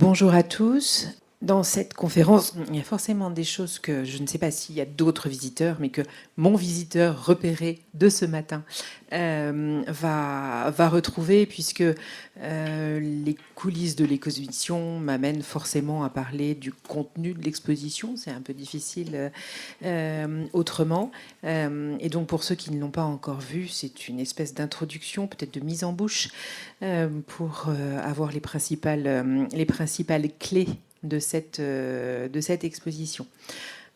Bonjour à tous. Dans cette conférence, il y a forcément des choses que je ne sais pas s'il y a d'autres visiteurs, mais que mon visiteur repéré de ce matin va retrouver, puisque les coulisses de l'exposition m'amènent forcément à parler du contenu de l'exposition. C'est un peu difficile autrement. Et donc pour ceux qui ne l'ont pas encore vu, c'est une espèce d'introduction, peut-être de mise en bouche, pour avoir les principales clés de cette exposition.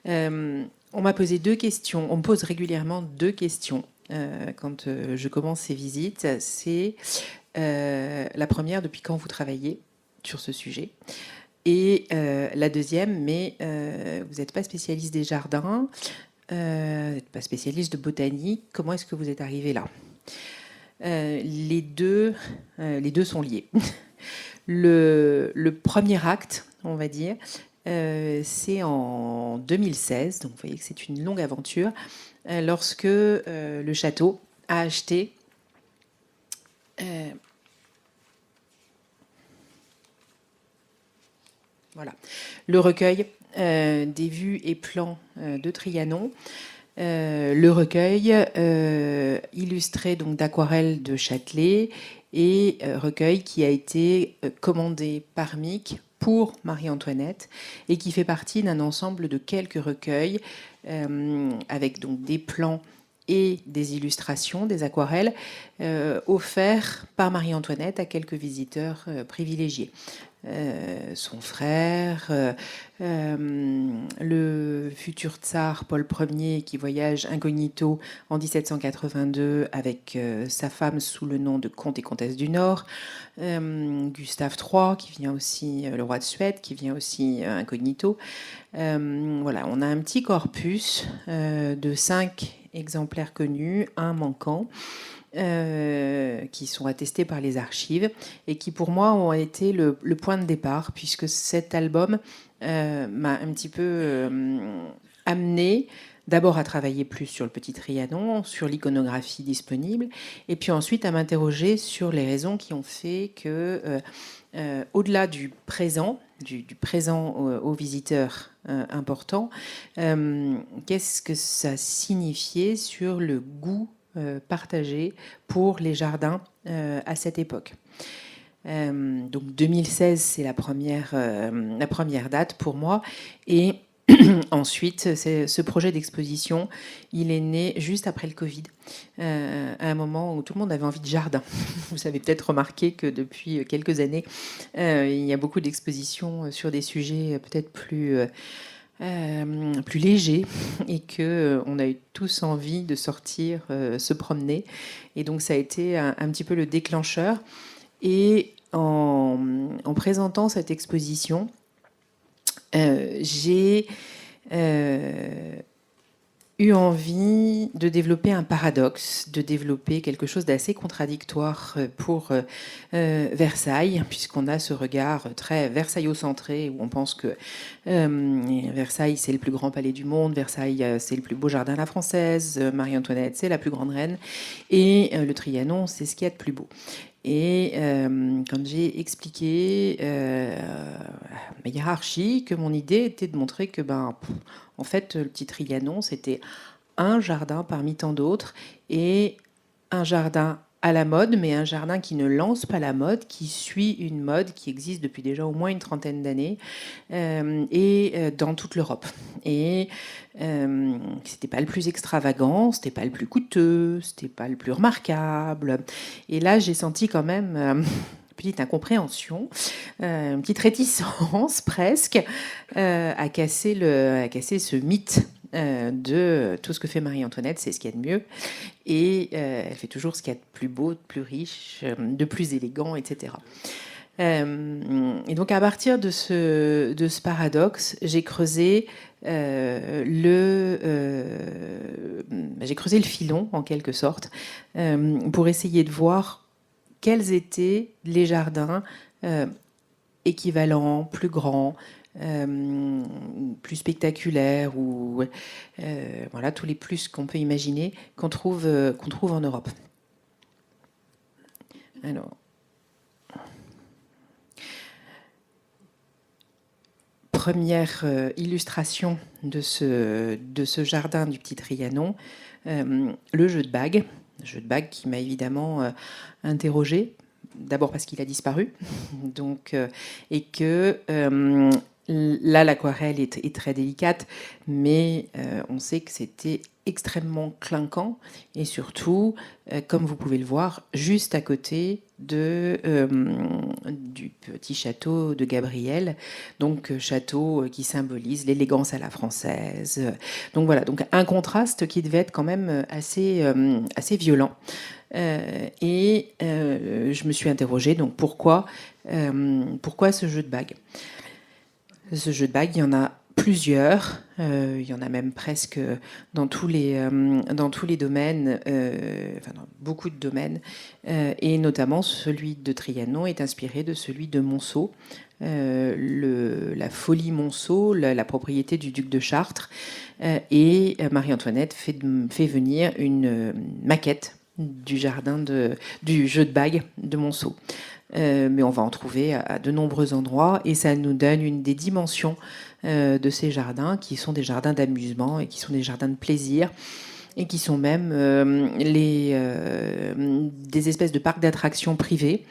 On m'a posé deux questions. On me pose régulièrement deux questions quand je commence ces visites. C'est la première, depuis quand vous travaillez sur ce sujet? Et la deuxième, mais vous n'êtes pas spécialiste des jardins, vous n'êtes pas spécialiste de botanique. Comment est-ce que vous êtes arrivé là? Les deux sont liés. Le premier acte, on va dire, c'est en 2016, donc vous voyez que c'est une longue aventure, lorsque le château a acheté voilà, le recueil des vues et plans de Trianon. Le recueil illustré donc d'aquarelles de Châtelet et recueil qui a été commandé par Mick pour Marie-Antoinette et qui fait partie d'un ensemble de quelques recueils avec donc des plans et des illustrations, des aquarelles offerts par Marie-Antoinette à quelques visiteurs privilégiés. Son frère, le futur tsar Paul Ier qui voyage incognito en 1782 avec sa femme sous le nom de comte et comtesse du Nord, Gustave III qui vient aussi, le roi de Suède qui vient aussi incognito. Voilà, on a un petit corpus de 5 exemplaires connus, un manquant. Qui sont attestés par les archives et qui pour moi ont été le point de départ, puisque cet album m'a un petit peu amené d'abord à travailler plus sur le petit Trianon, sur l'iconographie disponible, et puis ensuite à m'interroger sur les raisons qui ont fait que, au-delà du présent, du présent aux visiteurs importants, qu'est-ce que ça signifiait sur le goût partagé pour les jardins à cette époque. Donc 2016, c'est la première date pour moi. Et ensuite, ce projet d'exposition, il est né juste après le Covid, à un moment où tout le monde avait envie de jardin. Vous avez peut-être remarqué que depuis quelques années, il y a beaucoup d'expositions sur des sujets peut-être plus léger et que on a eu tous envie de sortir, se promener. Et donc ça a été un petit peu le déclencheur. Et en présentant cette exposition, j'ai eu envie de développer un paradoxe, de développer quelque chose d'assez contradictoire pour Versailles, puisqu'on a ce regard très versaillocentré où on pense que Versailles c'est le plus grand palais du monde, Versailles c'est le plus beau jardin à la française, Marie-Antoinette c'est la plus grande reine, et le Trianon c'est ce qu'il y a de plus beau. Et quand j'ai expliqué ma hiérarchie que mon idée était de montrer que en fait le petit Trianon c'était un jardin parmi tant d'autres, et un jardin à la mode, mais un jardin qui ne lance pas la mode, qui suit une mode qui existe depuis déjà au moins une trentaine d'années et dans toute l'Europe. Et c'était pas le plus extravagant, c'était pas le plus coûteux, c'était pas le plus remarquable. Et là, j'ai senti quand même une petite incompréhension, une petite réticence presque à casser ce mythe de tout ce que fait Marie-Antoinette, c'est ce qu'il y a de mieux. Et elle fait toujours ce qu'il y a de plus beau, de plus riche, de plus élégant, etc. Et donc à partir de ce paradoxe, j'ai creusé j'ai creusé le filon en quelque sorte pour essayer de voir quels étaient les jardins équivalents, plus grands, plus spectaculaires, ou voilà, tous les plus qu'on peut imaginer qu'on trouve en Europe. Alors, première illustration de ce jardin du Petit Trianon, le jeu de bague. Jeu de bague qui m'a évidemment interrogée, d'abord parce qu'il a disparu, donc, et que là l'aquarelle est très délicate, mais on sait que c'était extrêmement clinquant, et surtout, comme vous pouvez le voir, juste à côté du petit château de Gabriel, donc château qui symbolise l'élégance à la française. Donc voilà, donc un contraste qui devait être quand même assez violent. Je me suis interrogée, donc pourquoi ce jeu de bague? Ce jeu de bague, il y en a plusieurs, il y en a même presque dans tous les domaines, enfin dans beaucoup de domaines, et notamment celui de Trianon est inspiré de celui de Monceau, la folie Monceau, la propriété du duc de Chartres, et Marie-Antoinette fait venir une maquette du du jeu de bague de Monceau. Mais on va en trouver à de nombreux endroits, et ça nous donne une des dimensions de ces jardins, qui sont des jardins d'amusement et qui sont des jardins de plaisir, et qui sont même des espèces de parcs d'attractions privés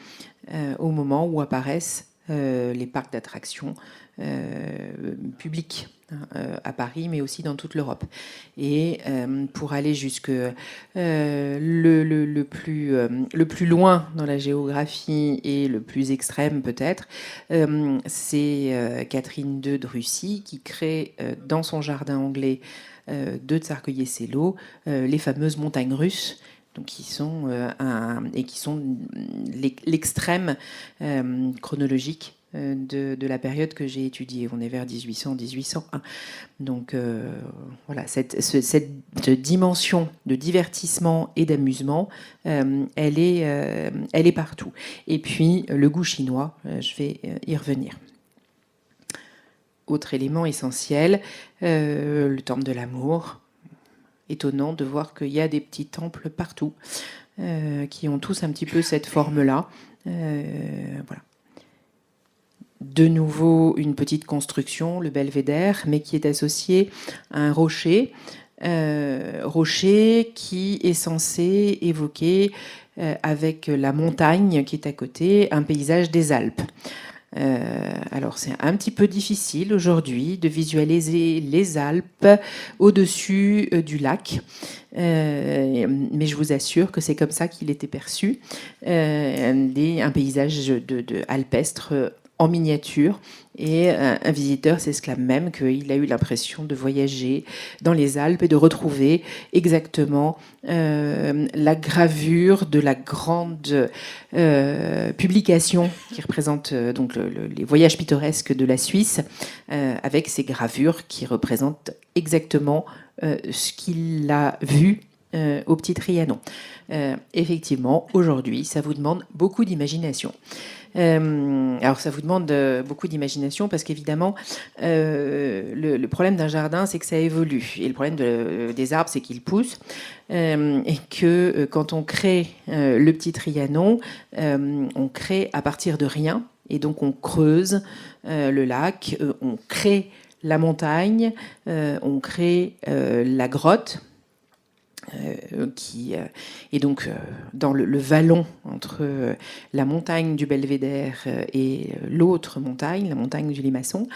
au moment où apparaissent les parcs d'attractions publics à Paris, mais aussi dans toute l'Europe. Et pour aller jusque le plus loin dans la géographie et le plus extrême peut-être, c'est Catherine II de Russie qui crée dans son jardin anglais de Tsarskoye-Selo les fameuses montagnes russes, donc qui sont l'extrême chronologique de la période que j'ai étudiée. On est vers 1800-1801. Donc voilà, cette dimension de divertissement et d'amusement, elle est partout. Et puis le goût chinois, je vais y revenir. Autre élément essentiel, le temple de l'amour. Étonnant de voir qu'il y a des petits temples partout qui ont tous un petit peu cette forme-là. Voilà. De nouveau, une petite construction, le belvédère, mais qui est associé à un rocher, rocher qui est censé évoquer, avec la montagne qui est à côté, un paysage des Alpes. Alors c'est un petit peu difficile aujourd'hui de visualiser les Alpes au-dessus du lac, mais je vous assure que c'est comme ça qu'il était perçu, un paysage alpestre en miniature, et un visiteur s'exclame même qu'il a eu l'impression de voyager dans les Alpes et de retrouver exactement la gravure de la grande publication qui représente donc les voyages pittoresques de la Suisse, avec ces gravures qui représentent exactement ce qu'il a vu au Petit Trianon. Effectivement, aujourd'hui, ça vous demande beaucoup d'imagination. Alors ça vous demande beaucoup d'imagination parce qu'évidemment le problème d'un jardin, c'est que ça évolue, et le problème des arbres, c'est qu'ils poussent, et que quand on crée le Petit Trianon, on crée à partir de rien, et donc on creuse le lac, on crée la montagne, on crée la grotte, qui est donc dans le vallon entre la montagne du Belvédère et l'autre montagne, la montagne du Limaçon.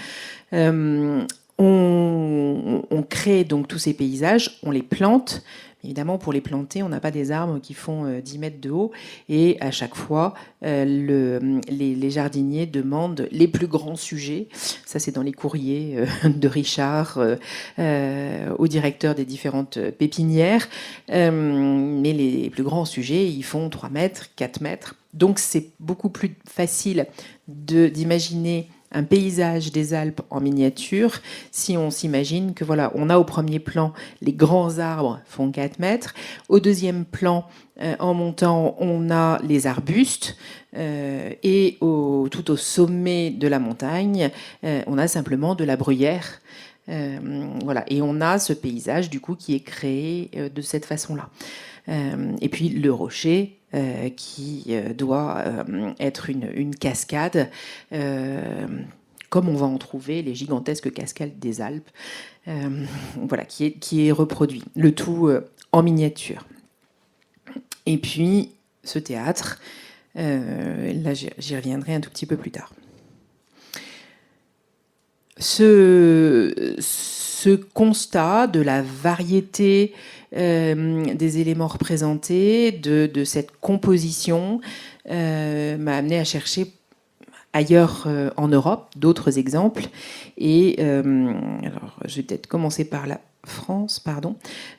On crée donc tous ces paysages, on les plante. Évidemment, pour les planter, on n'a pas des arbres qui font 10 mètres de haut. Et à chaque fois, les jardiniers demandent les plus grands sujets. Ça, c'est dans les courriers de Richard au directeur des différentes pépinières. Mais les plus grands sujets, ils font 3 mètres, 4 mètres. Donc, c'est beaucoup plus facile d'imaginer un paysage des Alpes en miniature si on s'imagine que voilà, on a au premier plan les grands arbres font 4 mètres, au deuxième plan en montant on a les arbustes, et tout au sommet de la montagne on a simplement de la bruyère. Voilà, et on a ce paysage du coup qui est créé de cette façon-là. Et puis le rocher qui doit être une cascade comme on va en trouver les gigantesques cascades des Alpes, voilà, qui est reproduit. Le tout en miniature. Et puis, ce théâtre, là j'y reviendrai un tout petit peu plus tard. Ce constat de la variété des éléments représentés, de cette composition, m'a amené à chercher ailleurs en Europe d'autres exemples. Et alors, je vais peut-être commencer par la France, pardon.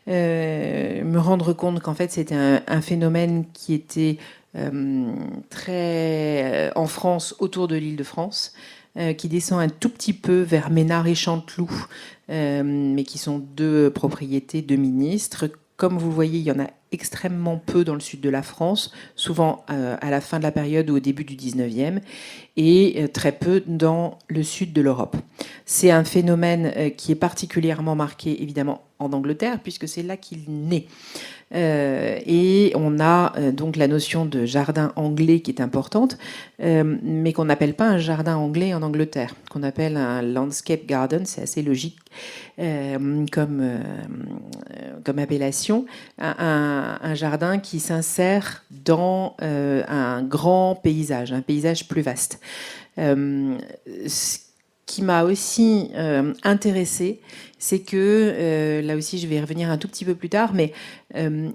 Me rendre compte qu'en fait, c'était un phénomène qui était très en France, autour de l'Île-de-France, qui descend un tout petit peu vers Ménard et Chanteloup, mais qui sont deux propriétés de ministres. Comme vous le voyez, il y en a extrêmement peu dans le sud de la France, souvent à la fin de la période ou au début du 19e, et très peu dans le sud de l'Europe. C'est un phénomène qui est particulièrement marqué, évidemment, en Angleterre, puisque c'est là qu'il naît. Et on a donc la notion de jardin anglais qui est importante, mais qu'on n'appelle pas un jardin anglais en Angleterre, qu'on appelle un landscape garden. C'est assez logique comme appellation. Un jardin qui s'insère dans un grand paysage, un paysage plus vaste. Ce qui m'a aussi intéressée, c'est que, là aussi je vais y revenir un tout petit peu plus tard, mais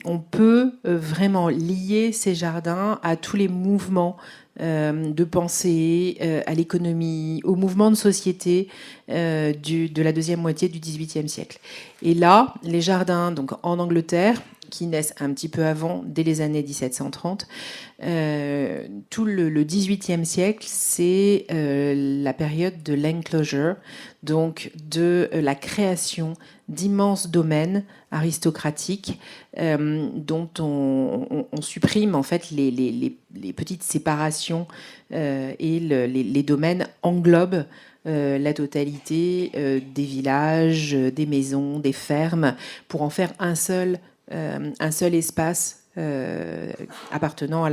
on peut vraiment lier ces jardins à tous les mouvements de pensée, à l'économie, aux mouvements de société de la deuxième moitié du XVIIIe siècle. Et là, les jardins donc, en Angleterre, qui naissent un petit peu avant, dès les années 1730, tout le XVIIIe siècle, c'est la période de l'enclosure, donc de la création d'immenses domaines aristocratiques dont on supprime en fait les petites séparations et les domaines englobent la totalité des villages, des maisons, des fermes, pour en faire un seul espace appartenant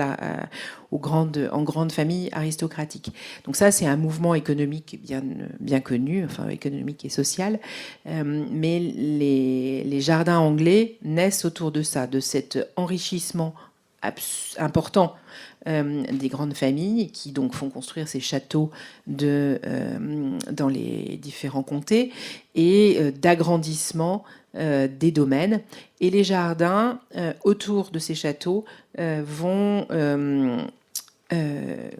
en grandes familles aristocratiques. Donc ça, c'est un mouvement économique bien connu, enfin économique et social, mais les jardins anglais naissent autour de ça, de cet enrichissement important des grandes familles qui donc font construire ces châteaux dans les différents comtés et d'agrandissement des domaines. Et les jardins autour de ces châteaux vont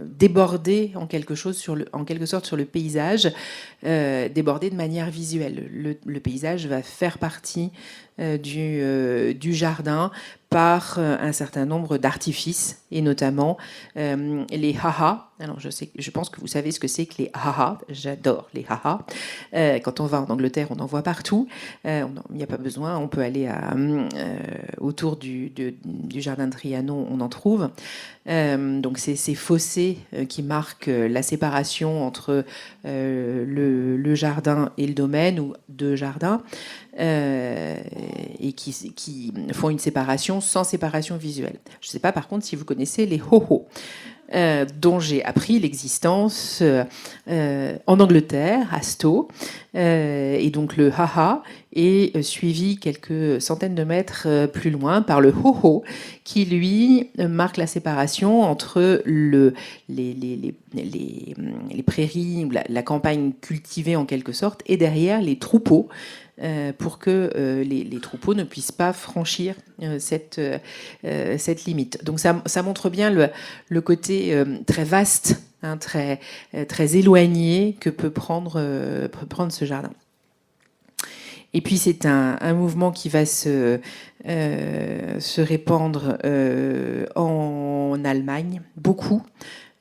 déborder en quelque sorte sur le paysage, déborder de manière visuelle. Le paysage va faire partie du jardin par un certain nombre d'artifices, et notamment les haha. Alors je pense que vous savez ce que c'est que les haha. J'adore les haha. Quand on va en Angleterre, on en voit partout. Il n'y a pas besoin, on peut aller autour du jardin de Trianon, on en trouve. Donc c'est ces fossés qui marquent la séparation entre le jardin et le domaine, ou deux jardins, et qui font une séparation sans séparation visuelle. Je ne sais pas par contre si vous connaissez les ho-ho, dont j'ai appris l'existence en Angleterre, à Stowe. Et donc le haha est suivi quelques centaines de mètres plus loin par le ho-ho, qui lui marque la séparation entre les prairies, la campagne cultivée en quelque sorte, et derrière les troupeaux, pour que les troupeaux ne puissent pas franchir cette limite. Donc ça montre bien le côté très vaste, hein, très éloigné que peut prendre ce jardin. Et puis c'est un mouvement qui va se répandre en Allemagne, beaucoup,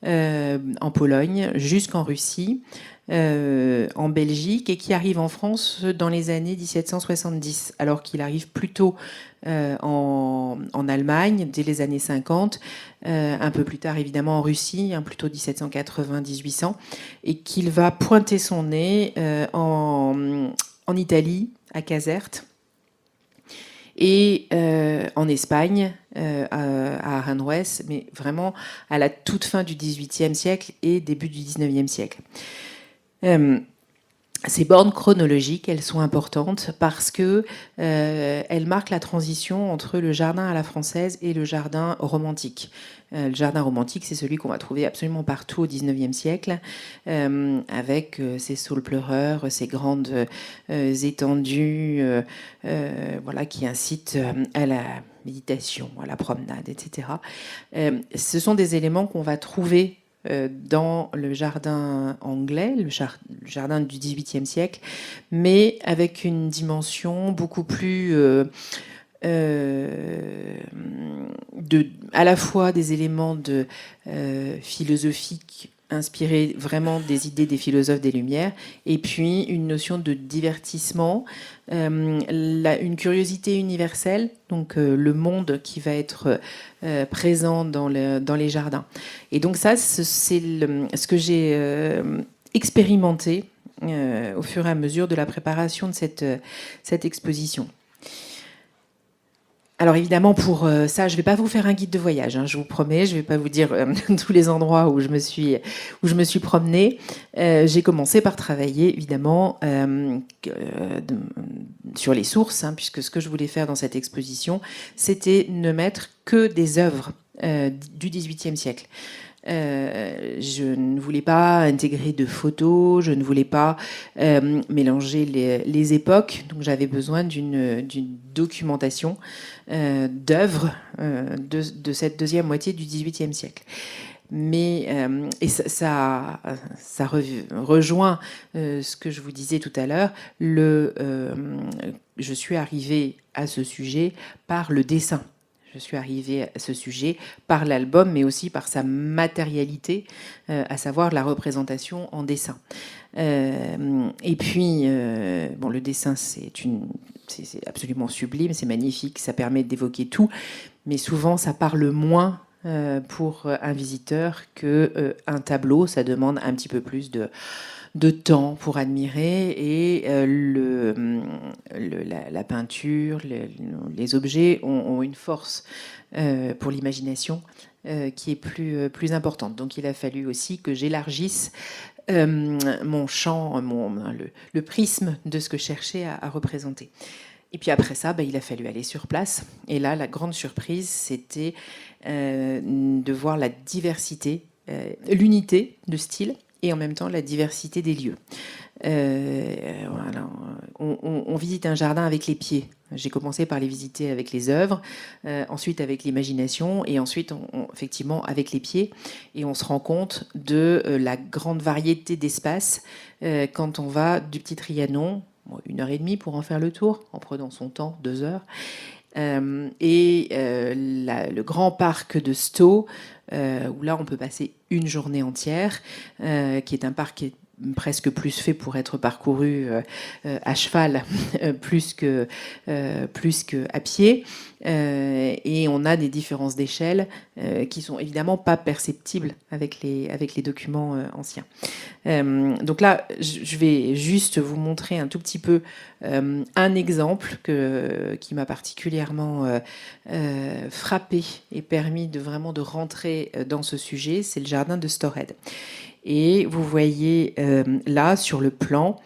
en Pologne, jusqu'en Russie, en Belgique, et qui arrive en France dans les années 1770, alors qu'il arrive plutôt en Allemagne dès les années 50, un peu plus tard évidemment en Russie, hein, plutôt 1780-1800, et qu'il va pointer son nez en Italie, à Caserte, et en Espagne, à Aranjuez, mais vraiment à la toute fin du XVIIIe siècle et début du XIXe siècle. Ces bornes chronologiques, elles sont importantes parce que elles marquent la transition entre le jardin à la française et le jardin romantique. Le jardin romantique, c'est celui qu'on va trouver absolument partout au XIXe siècle, avec ses saules pleureurs, ses grandes étendues, voilà, qui incitent à la méditation, à la promenade, etc. Ce sont des éléments qu'on va trouver dans le jardin anglais, le jardin du XVIIIe siècle, mais avec une dimension beaucoup plus à la fois des éléments philosophiques inspirés vraiment des idées des philosophes des Lumières, et puis une notion de divertissement, une curiosité universelle, donc le monde qui va être présent dans les jardins. Et donc ça, c'est ce que j'ai expérimenté au fur et à mesure de la préparation de cette exposition. Alors évidemment, pour ça, je ne vais pas vous faire un guide de voyage, hein, je vous promets. Je ne vais pas vous dire tous les endroits où je me suis promenée. J'ai commencé par travailler, évidemment, sur les sources, hein, puisque ce que je voulais faire dans cette exposition, c'était ne mettre que des œuvres du XVIIIe siècle. Je ne voulais pas intégrer de photos, je ne voulais pas mélanger les époques, donc j'avais besoin d'une documentation d'œuvres de cette deuxième moitié du XVIIIe siècle. Mais et ça rejoint ce que je vous disais tout à l'heure. Je suis arrivée à ce sujet par le dessin. Je suis arrivée à ce sujet par l'album, mais aussi par sa matérialité, à savoir la représentation en dessin. Et puis, bon, le dessin, c'est absolument sublime, c'est magnifique, ça permet d'évoquer tout, mais souvent, ça parle moins pour un visiteur qu'un tableau. Ça demande un petit peu plus de temps pour admirer, et la peinture, les objets ont une force pour l'imagination qui est plus importante. Donc il a fallu aussi que j'élargisse mon champ, le prisme de ce que je cherchais à représenter. Et puis après ça, il a fallu aller sur place. Et là, la grande surprise, c'était de voir la diversité, l'unité de style, et en même temps la diversité des lieux. Voilà. On visite un jardin avec les pieds. J'ai commencé par les visiter avec les œuvres, ensuite avec l'imagination, et ensuite effectivement avec les pieds. Et on se rend compte de la grande variété d'espaces quand on va du Petit Trianon, 1h30 pour en faire le tour, en prenant son temps, 2 heures, le grand parc de Stowe, où là on peut passer une journée entière, qui est un parc qui est presque plus fait pour être parcouru à cheval plus que à pied, et on a des différences d'échelle qui sont évidemment pas perceptibles avec les documents anciens. Donc là, je vais juste vous montrer un tout petit peu un exemple qui m'a particulièrement frappé et permis vraiment de rentrer dans ce sujet. C'est le jardin de Stourhead. Et vous voyez là sur le plan,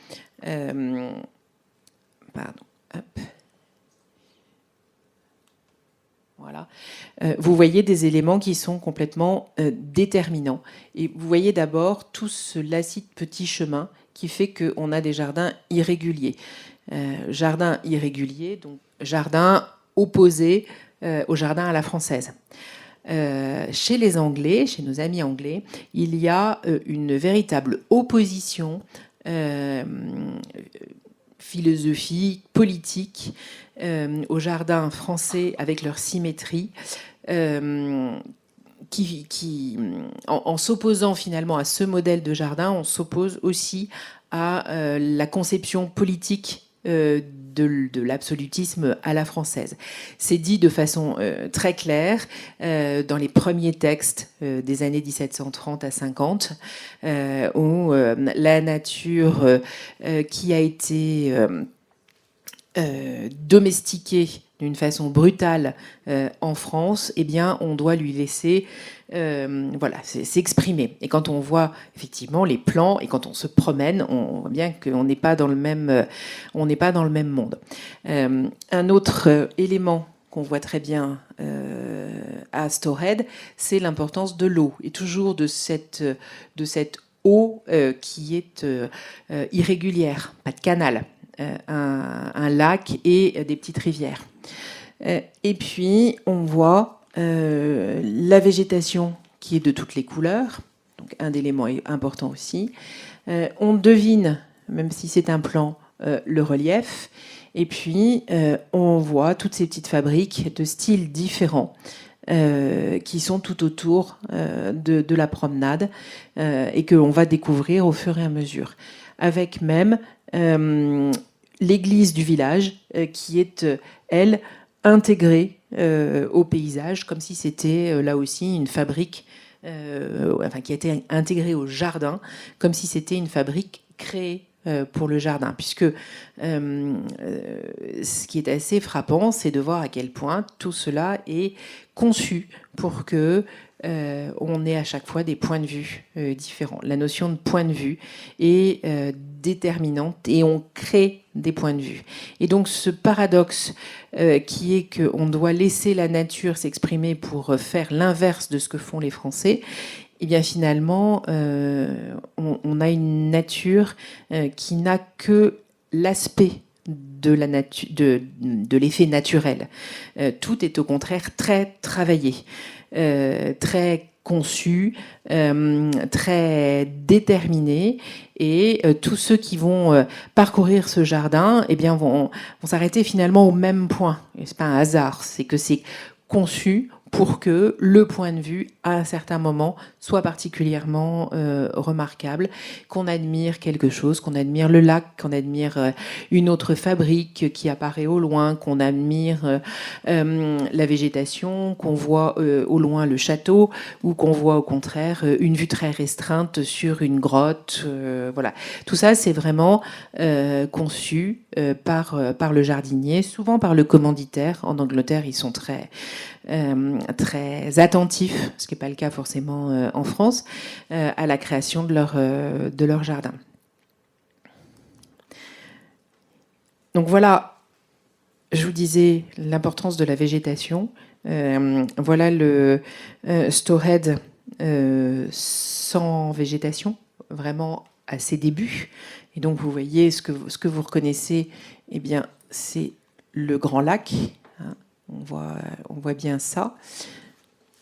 voilà. Vous voyez des éléments qui sont complètement déterminants. Et vous voyez d'abord tout ce lacis de petits chemins qui fait qu'on a des jardins irréguliers. Jardin irrégulier, donc jardin opposé au jardin à la française. Chez les Anglais, chez nos amis anglais, il y a une véritable opposition philosophique, politique au jardin français avec leur symétrie, en s'opposant finalement à ce modèle de jardin, on s'oppose aussi à la conception politique de l'absolutisme à la française. C'est dit de façon très claire dans les premiers textes des années 1730 à 50, où la nature qui a été domestiquée d'une façon brutale en France, eh bien, on doit lui laisser voilà, s'exprimer. Et quand on voit effectivement les plans et quand on se promène, on voit bien qu'on n'est pas dans le même, on n'est pas dans le même monde. Un autre élément qu'on voit très bien à Stourhead, c'est l'importance de l'eau et toujours de cette eau qui est irrégulière, pas de canal, un lac et des petites rivières. Et puis on voit la végétation qui est de toutes les couleurs, donc un élément important aussi. On devine, même si c'est un plan, le relief. Et puis, on voit toutes ces petites fabriques de styles différents qui sont tout autour de la promenade et que l'on va découvrir au fur et à mesure. Avec même l'église du village qui est, elle, intégrée au paysage, comme si c'était là aussi une fabrique, enfin qui a été intégrée au jardin, comme si c'était une fabrique créée pour le jardin, puisque ce qui est assez frappant, c'est de voir à quel point tout cela est conçu pour que on ait à chaque fois des points de vue différents. La notion de point de vue est déterminante et on crée des points de vue. Et donc ce paradoxe qui est qu'on doit laisser la nature s'exprimer pour faire l'inverse de ce que font les Français, et bien finalement, on a une nature qui n'a que l'aspect de l'effet naturel. Tout est au contraire très travaillé, très conçu, très déterminé. Et tous ceux qui vont parcourir ce jardin, eh bien, vont s'arrêter finalement au même point. Et c'est pas un hasard, c'est que c'est conçu pour que le point de vue, à un certain moment, soit particulièrement remarquable, qu'on admire quelque chose, qu'on admire le lac, qu'on admire une autre fabrique qui apparaît au loin, qu'on admire la végétation, qu'on voit au loin le château, ou qu'on voit au contraire une vue très restreinte sur une grotte. Voilà. Tout ça, c'est vraiment conçu par le jardinier, souvent par le commanditaire. En Angleterre, ils sont très attentifs, ce qui n'est pas le cas forcément en France, à la création de leur jardin. Donc voilà, je vous disais l'importance de la végétation. Voilà le Stourhead sans végétation, vraiment à ses débuts. Et donc vous voyez ce que vous reconnaissez, eh bien c'est le Grand Lac. Hein, on voit bien ça.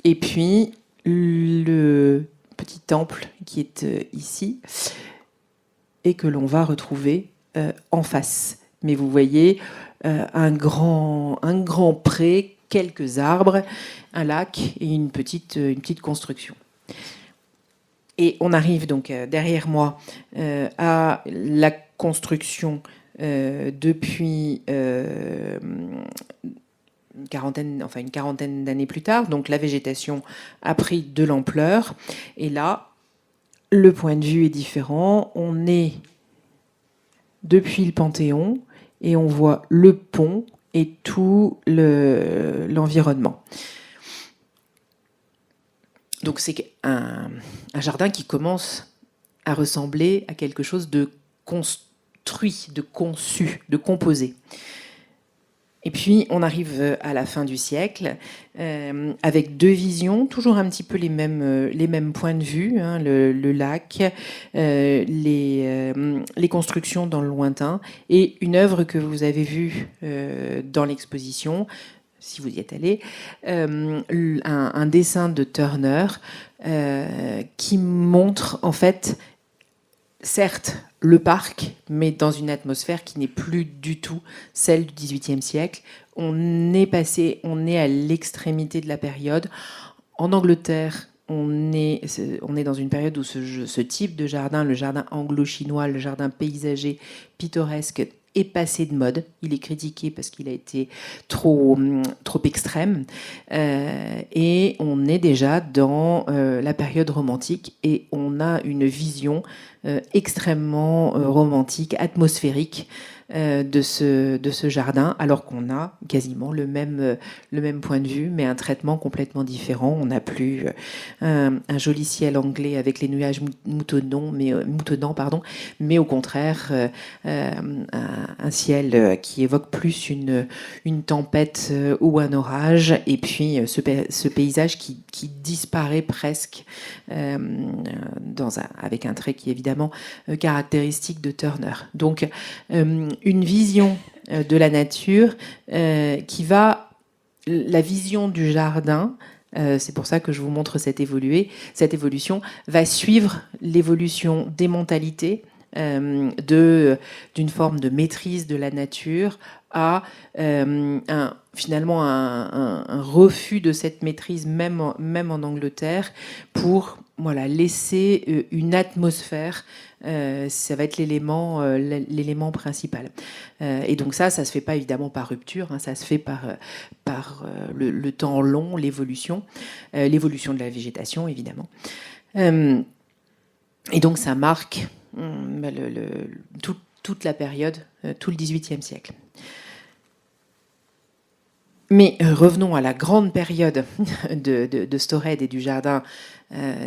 Et puis le petit temple qui est ici et que l'on va retrouver en face. Mais vous voyez un grand pré, quelques arbres, un lac et une petite construction. Et on arrive donc derrière moi à la construction depuis une quarantaine d'années plus tard. Donc la végétation a pris de l'ampleur. Et là, le point de vue est différent. On est depuis le Panthéon et on voit le pont et tout l'environnement. Donc c'est un jardin qui commence à ressembler à quelque chose de construit, de conçu, de composé. Et puis on arrive à la fin du siècle avec deux visions, toujours un petit peu les mêmes points de vue, hein, le lac, les constructions dans le lointain, et une œuvre que vous avez vue dans l'exposition, si vous y êtes allé, un dessin de Turner qui montre en fait, certes, le parc, mais dans une atmosphère qui n'est plus du tout celle du XVIIIe siècle. On est à l'extrémité de la période. En Angleterre, on est dans une période où ce type de jardin, le jardin anglo-chinois, le jardin paysager, pittoresque, est passé de mode. Il est critiqué parce qu'il a été trop extrême. Et on est déjà dans la période romantique et on a une vision extrêmement romantique, atmosphérique de ce jardin, alors qu'on a quasiment le même point de vue, mais un traitement complètement différent. On n'a plus un joli ciel anglais avec les nuages moutonnants, mais au contraire un ciel qui évoque plus une tempête ou un orage, et puis ce paysage qui disparaît presque avec un trait qui est évidemment caractéristique de Turner. Donc une vision de la nature qui va... La vision du jardin, c'est pour ça que je vous montre cette évolution, va suivre l'évolution des mentalités, d'une forme de maîtrise de la nature à finalement un refus de cette maîtrise, même en Angleterre, pour laisser une atmosphère. Ça va être l'élément principal. Et donc ça se fait pas évidemment par rupture, hein, ça se fait par le temps long, l'évolution de la végétation évidemment. Et donc ça marque toute la période, tout le XVIIIe siècle. Mais revenons à la grande période de Stored et du jardin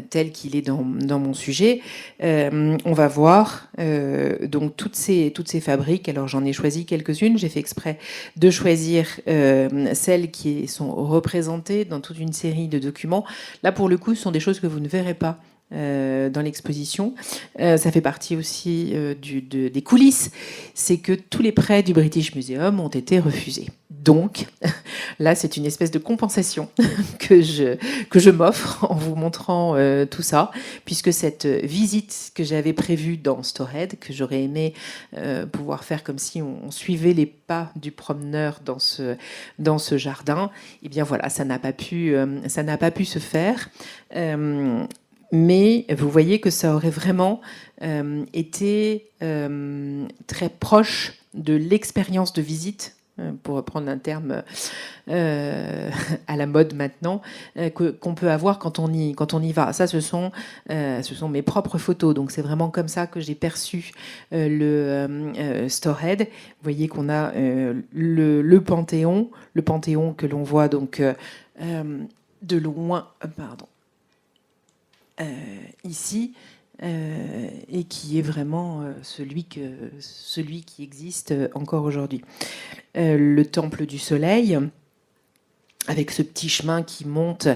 tel qu'il est dans mon sujet. On va voir donc toutes ces fabriques. Alors j'en ai choisi quelques-unes. J'ai fait exprès de choisir celles qui sont représentées dans toute une série de documents. Là, pour le coup, ce sont des choses que vous ne verrez pas dans l'exposition. Ça fait partie aussi des coulisses. C'est que tous les prêts du British Museum ont été refusés. Donc, là, c'est une espèce de compensation que je m'offre en vous montrant tout ça, puisque cette visite que j'avais prévue dans Stored, que j'aurais aimé pouvoir faire comme si on suivait les pas du promeneur dans ce jardin, eh bien voilà, ça n'a pas pu se faire. Mais vous voyez que ça aurait vraiment été très proche de l'expérience de visite, pour reprendre un terme à la mode maintenant, qu'on peut avoir quand on y va. Ça, ce sont mes propres photos. Donc c'est vraiment comme ça que j'ai perçu le Stored. Vous voyez qu'on a le Panthéon que l'on voit donc de loin. Pardon. Ici, et qui est vraiment celui qui existe encore aujourd'hui. Le temple du soleil, avec ce petit chemin qui monte,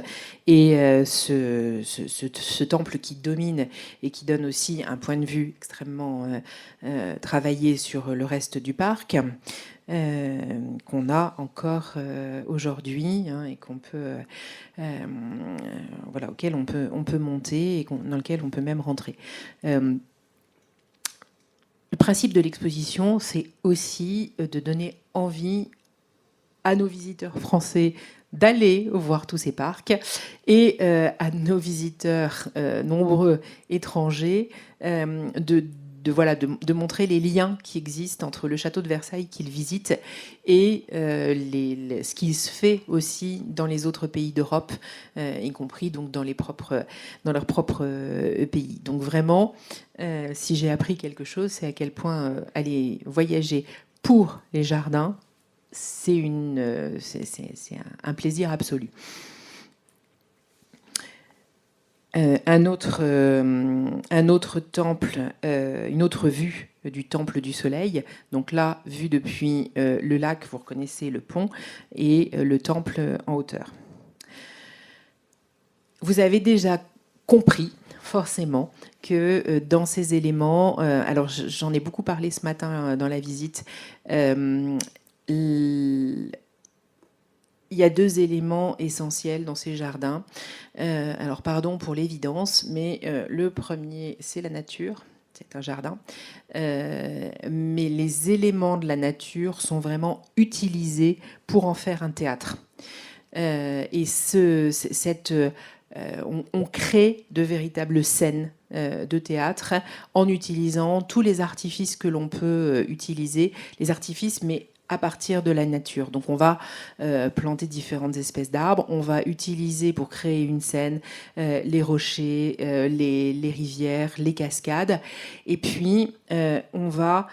et ce temple qui domine et qui donne aussi un point de vue extrêmement travaillé sur le reste du parc, qu'on a encore aujourd'hui, hein, et qu'on peut, auquel on peut monter et dans lequel on peut même rentrer. Le principe de l'exposition, c'est aussi de donner envie à nos visiteurs français d'aller voir tous ces parcs, et à nos visiteurs nombreux étrangers de montrer les liens qui existent entre le château de Versailles qu'ils visitent et ce qui se fait aussi dans les autres pays d'Europe, y compris donc dans leurs propres pays. Donc vraiment, si j'ai appris quelque chose, c'est à quel point aller voyager pour les jardins, c'est un plaisir absolu. Un autre temple, une autre vue du temple du soleil. Donc là, vue depuis le lac, vous reconnaissez le pont, et le temple en hauteur. Vous avez déjà compris forcément que dans ces éléments, alors j'en ai beaucoup parlé ce matin dans la visite, il y a deux éléments essentiels dans ces jardins. Alors, pardon pour l'évidence, mais le premier, c'est la nature. C'est un jardin. Mais les éléments de la nature sont vraiment utilisés pour en faire un théâtre. Et on crée de véritables scènes de théâtre en utilisant tous les artifices que l'on peut utiliser. Les artifices, mais à partir de la nature. Donc on va planter différentes espèces d'arbres, on va utiliser pour créer une scène les rochers, les rivières, les cascades, et puis on va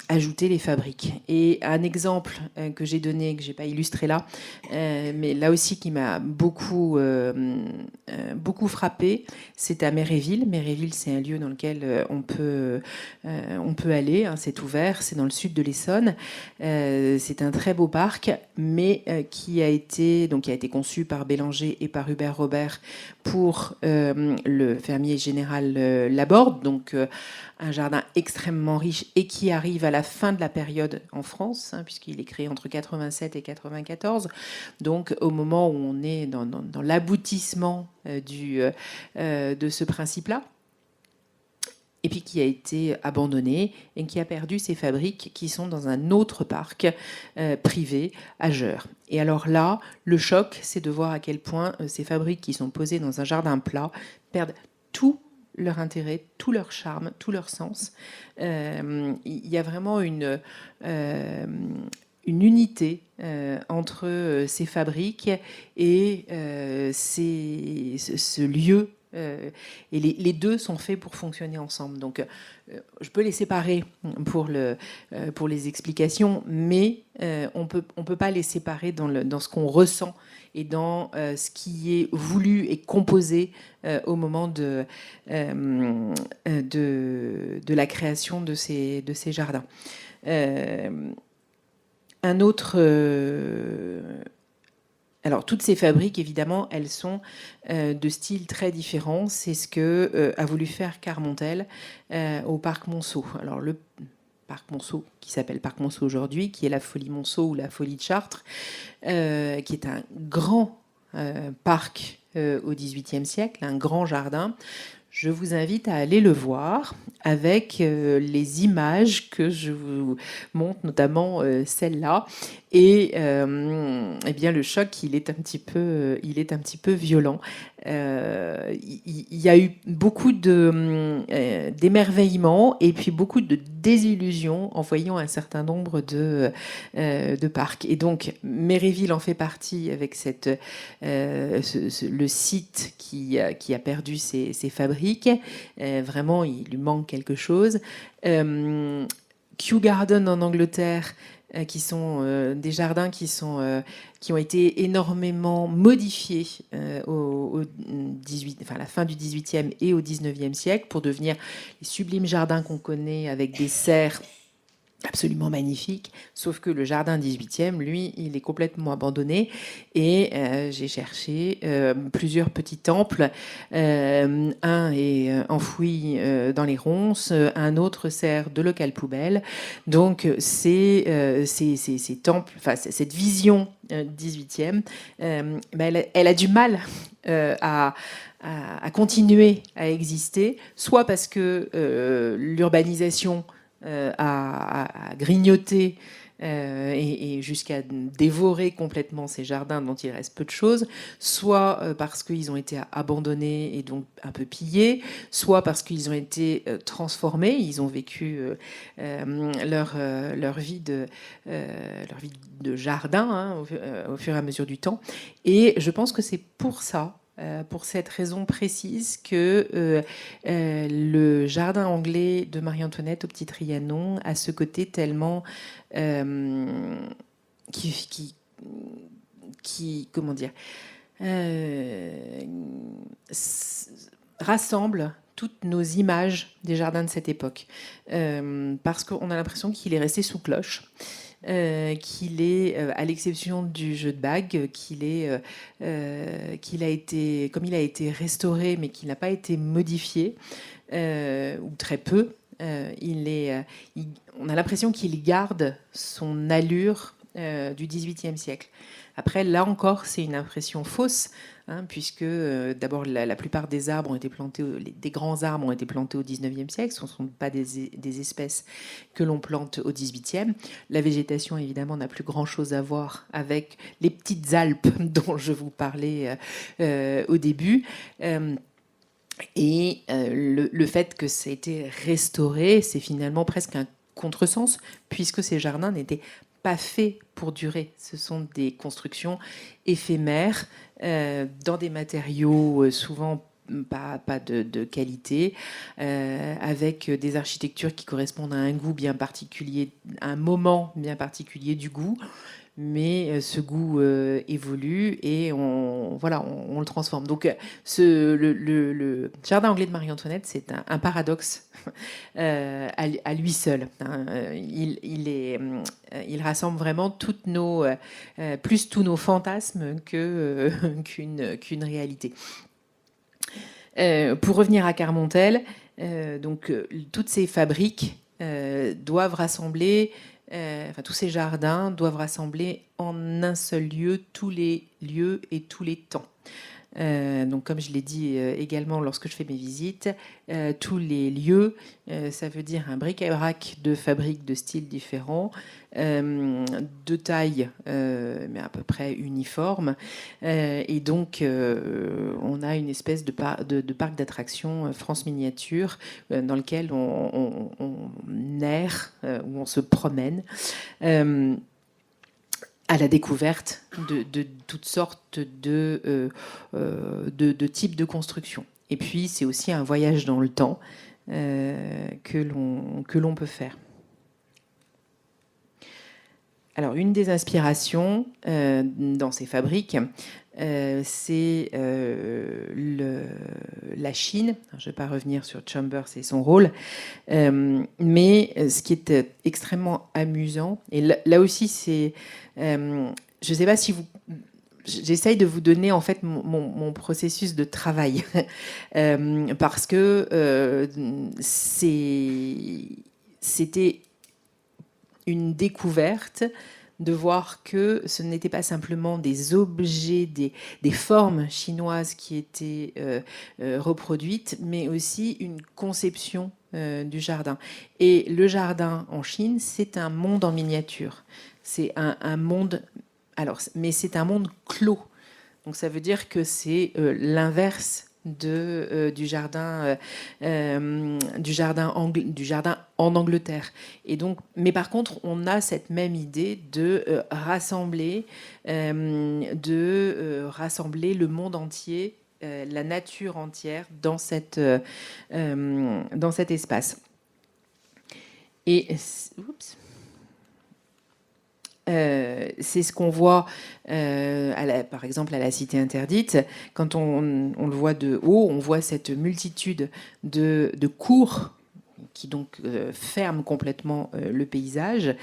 ajouter les fabriques. Et un exemple que j'ai donné, que j'ai pas illustré là, mais là aussi qui m'a beaucoup frappé, c'est à Méréville. Méréville, c'est un lieu dans lequel on peut aller, hein, c'est ouvert, c'est dans le sud de l'Essonne. C'est un très beau parc, mais qui a été conçu par Bélanger et par Hubert Robert pour le fermier général Laborde, donc un jardin extrêmement riche et qui arrive à la fin de la période en France, hein, puisqu'il est créé entre 87 et 94, donc au moment où on est dans l'aboutissement de ce principe-là, et puis qui a été abandonné et qui a perdu ses fabriques qui sont dans un autre parc privé à Geurs. Et alors là, le choc, c'est de voir à quel point ces fabriques qui sont posées dans un jardin plat perdent tout leur intérêt, tout leur charme, tout leur sens. Il y a vraiment une unité entre ces fabriques et ce lieu. Et les deux sont faits pour fonctionner ensemble. Donc, je peux les séparer pour les explications, mais on peut pas les séparer dans ce qu'on ressent et dans ce qui est voulu et composé au moment de la création de ces jardins. Un autre... Alors, toutes ces fabriques, évidemment, elles sont de styles très différents. C'est ce que a voulu faire Carmontel au Parc Monceau. Alors, le Parc Monceau, qui s'appelle Parc Monceau aujourd'hui, qui est la Folie Monceau ou la Folie de Chartres, qui est un grand parc au XVIIIe siècle, un grand jardin. Je vous invite à aller le voir avec les images que je vous montre, notamment celle-là. Et eh bien, le choc, il est un petit peu violent. Il y a eu beaucoup d'émerveillement et puis beaucoup de désillusion en voyant un certain nombre de parcs. Et donc, Méréville en fait partie avec le site qui a perdu ses fabriques. Vraiment, il lui manque quelque chose. Kew Garden en Angleterre, qui sont des jardins qui ont été énormément modifiés à la fin du XVIIIe et au XIXe siècle pour devenir les sublimes jardins qu'on connaît avec des serres absolument magnifique, sauf que le jardin 18e, lui, il est complètement abandonné. Et j'ai cherché plusieurs petits temples. Un est enfoui dans les ronces, un autre sert de local poubelle. Donc ces temples, enfin cette vision 18e, elle a du mal à continuer à exister, soit parce que l'urbanisation à grignoter et jusqu'à dévorer complètement ces jardins dont il reste peu de choses, soit parce qu'ils ont été abandonnés et donc un peu pillés, soit parce qu'ils ont été transformés, ils ont vécu leur vie de jardin, hein, au fur et à mesure du temps. Et je pense que c'est pour ça, pour cette raison précise, que le jardin anglais de Marie-Antoinette au Petit Trianon a ce côté tellement comment dire, rassemble toutes nos images des jardins de cette époque, parce qu'on a l'impression qu'il est resté sous cloche. Qu'il est, à l'exception du jeu de bague, qu'il a été, comme il a été restauré, mais qu'il n'a pas été modifié, ou très peu. On a l'impression qu'il garde son allure du XVIIIe siècle. Après, là encore, c'est une impression fausse, hein, puisque d'abord la plupart des arbres ont été plantés, des grands arbres ont été plantés au XIXe siècle. Ce ne sont pas des espèces que l'on plante au XVIIIe. La végétation, évidemment, n'a plus grand-chose à voir avec les petites Alpes dont je vous parlais au début. Et le fait que ça a été restauré, c'est finalement presque un contresens, puisque ces jardins n'étaient pas faits pour durer. Ce sont des constructions éphémères dans des matériaux souvent pas de qualité, avec des architectures qui correspondent à un goût bien particulier, à un moment bien particulier du goût. Mais ce goût évolue et on le transforme. Donc le jardin anglais de Marie-Antoinette, c'est un paradoxe à lui seul. Hein. Il rassemble vraiment plus tous nos fantasmes qu'une réalité. Pour revenir à Carmontel, toutes ces fabriques doivent rassembler, tous ces jardins doivent rassembler en un seul lieu tous les lieux et tous les temps. Donc, comme je l'ai dit également lorsque je fais mes visites, tous les lieux, ça veut dire un bric-à-brac de fabriques de styles différents, de taille, mais à peu près uniforme. Et donc, on a une espèce de parc d'attractions France Miniature dans lequel on erre, où on se promène. À la découverte de toutes sortes de types de construction. Et puis, c'est aussi un voyage dans le temps que l'on peut faire. Alors, une des inspirations dans ces fabriques, c'est la Chine. Alors, je ne vais pas revenir sur Chambers et son rôle, mais ce qui est extrêmement amusant, et là aussi, c'est... je ne sais pas si vous... J'essaye de vous donner en fait mon processus de travail parce que c'était une découverte de voir que ce n'était pas simplement des objets, des formes chinoises qui étaient reproduites, mais aussi une conception du jardin. Et le jardin en Chine, c'est un monde en miniature. C'est un monde... mais c'est un monde clos. Donc ça veut dire que c'est l'inverse du jardin en Angleterre. Et donc, mais par contre, on a cette même idée de rassembler le monde entier, la nature entière dans cet espace. Et oups. C'est ce qu'on voit, par exemple, à la Cité Interdite. Quand on le voit de haut, on voit cette multitude de cours qui donc ferment complètement le paysage,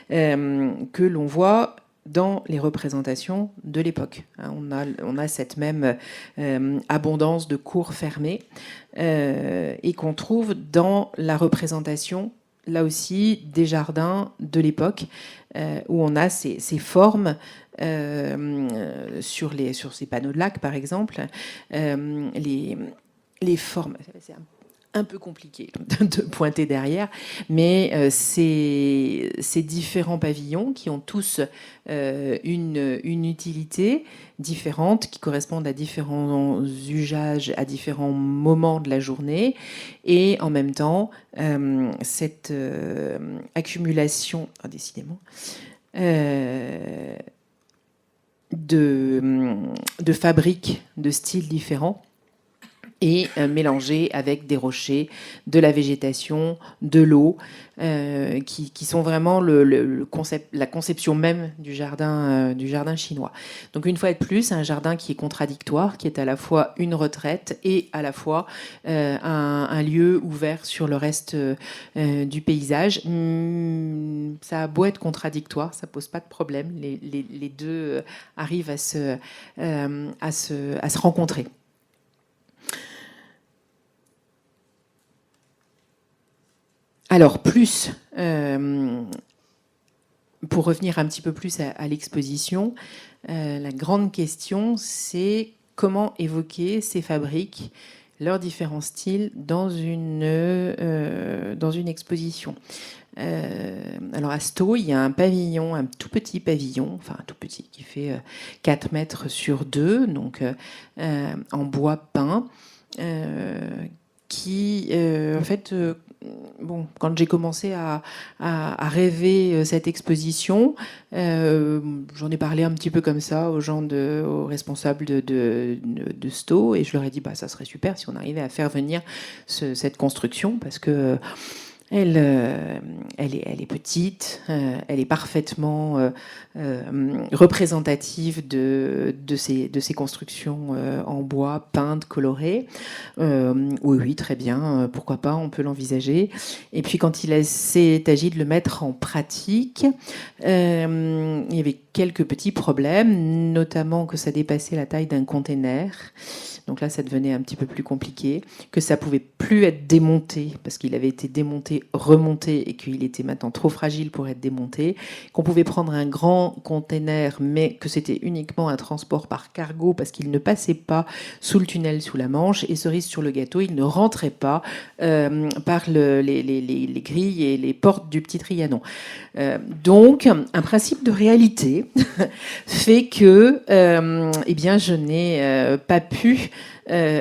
que l'on voit dans les représentations de l'époque. On a cette même abondance de cours fermés et qu'on trouve dans la représentation là aussi des jardins de l'époque où on a ces formes sur ces panneaux de lac, par exemple, les formes. C'est un peu compliqué de pointer derrière, mais ces différents pavillons qui ont tous une utilité différente, qui correspondent à différents usages, à différents moments de la journée, et en même temps, cette accumulation, décidément, de fabriques de styles différents, et mélangé avec des rochers, de la végétation, de l'eau, qui sont vraiment la conception même du jardin chinois. Donc une fois de plus, un jardin qui est contradictoire, qui est à la fois une retraite et à la fois un lieu ouvert sur le reste du paysage. Ça a beau être contradictoire, ça pose pas de problème. Les deux arrivent à se rencontrer. Alors, pour revenir un petit peu plus à l'exposition, la grande question, c'est comment évoquer ces fabriques, leurs différents styles, dans une exposition. Alors, à Sto, il y a un pavillon, un tout petit pavillon, enfin un tout petit, qui fait 4 mètres sur 2, donc en bois peint, qui, en fait, bon, quand j'ai commencé à rêver cette exposition, j'en ai parlé un petit peu comme ça aux responsables de Sto, et je leur ai dit, bah, ça serait super si on arrivait à faire venir cette construction, parce que elle est petite, elle est parfaitement représentative de ces constructions en bois, peintes, colorées. Oui, oui, très bien, pourquoi pas, on peut l'envisager. Et puis quand il s'est agi de le mettre en pratique, il y avait quelques petits problèmes, notamment que ça dépassait la taille d'un container. Donc là, ça devenait un petit peu plus compliqué, que ça pouvait plus être démonté parce qu'il avait été démonté, remonté et qu'il était maintenant trop fragile pour être démonté, qu'on pouvait prendre un grand container, mais que c'était uniquement un transport par cargo parce qu'il ne passait pas sous le tunnel sous la Manche, et cerise sur le gâteau, il ne rentrait pas par les grilles et les portes du petit Trianon. Donc, un principe de réalité fait que eh bien, je n'ai pas pu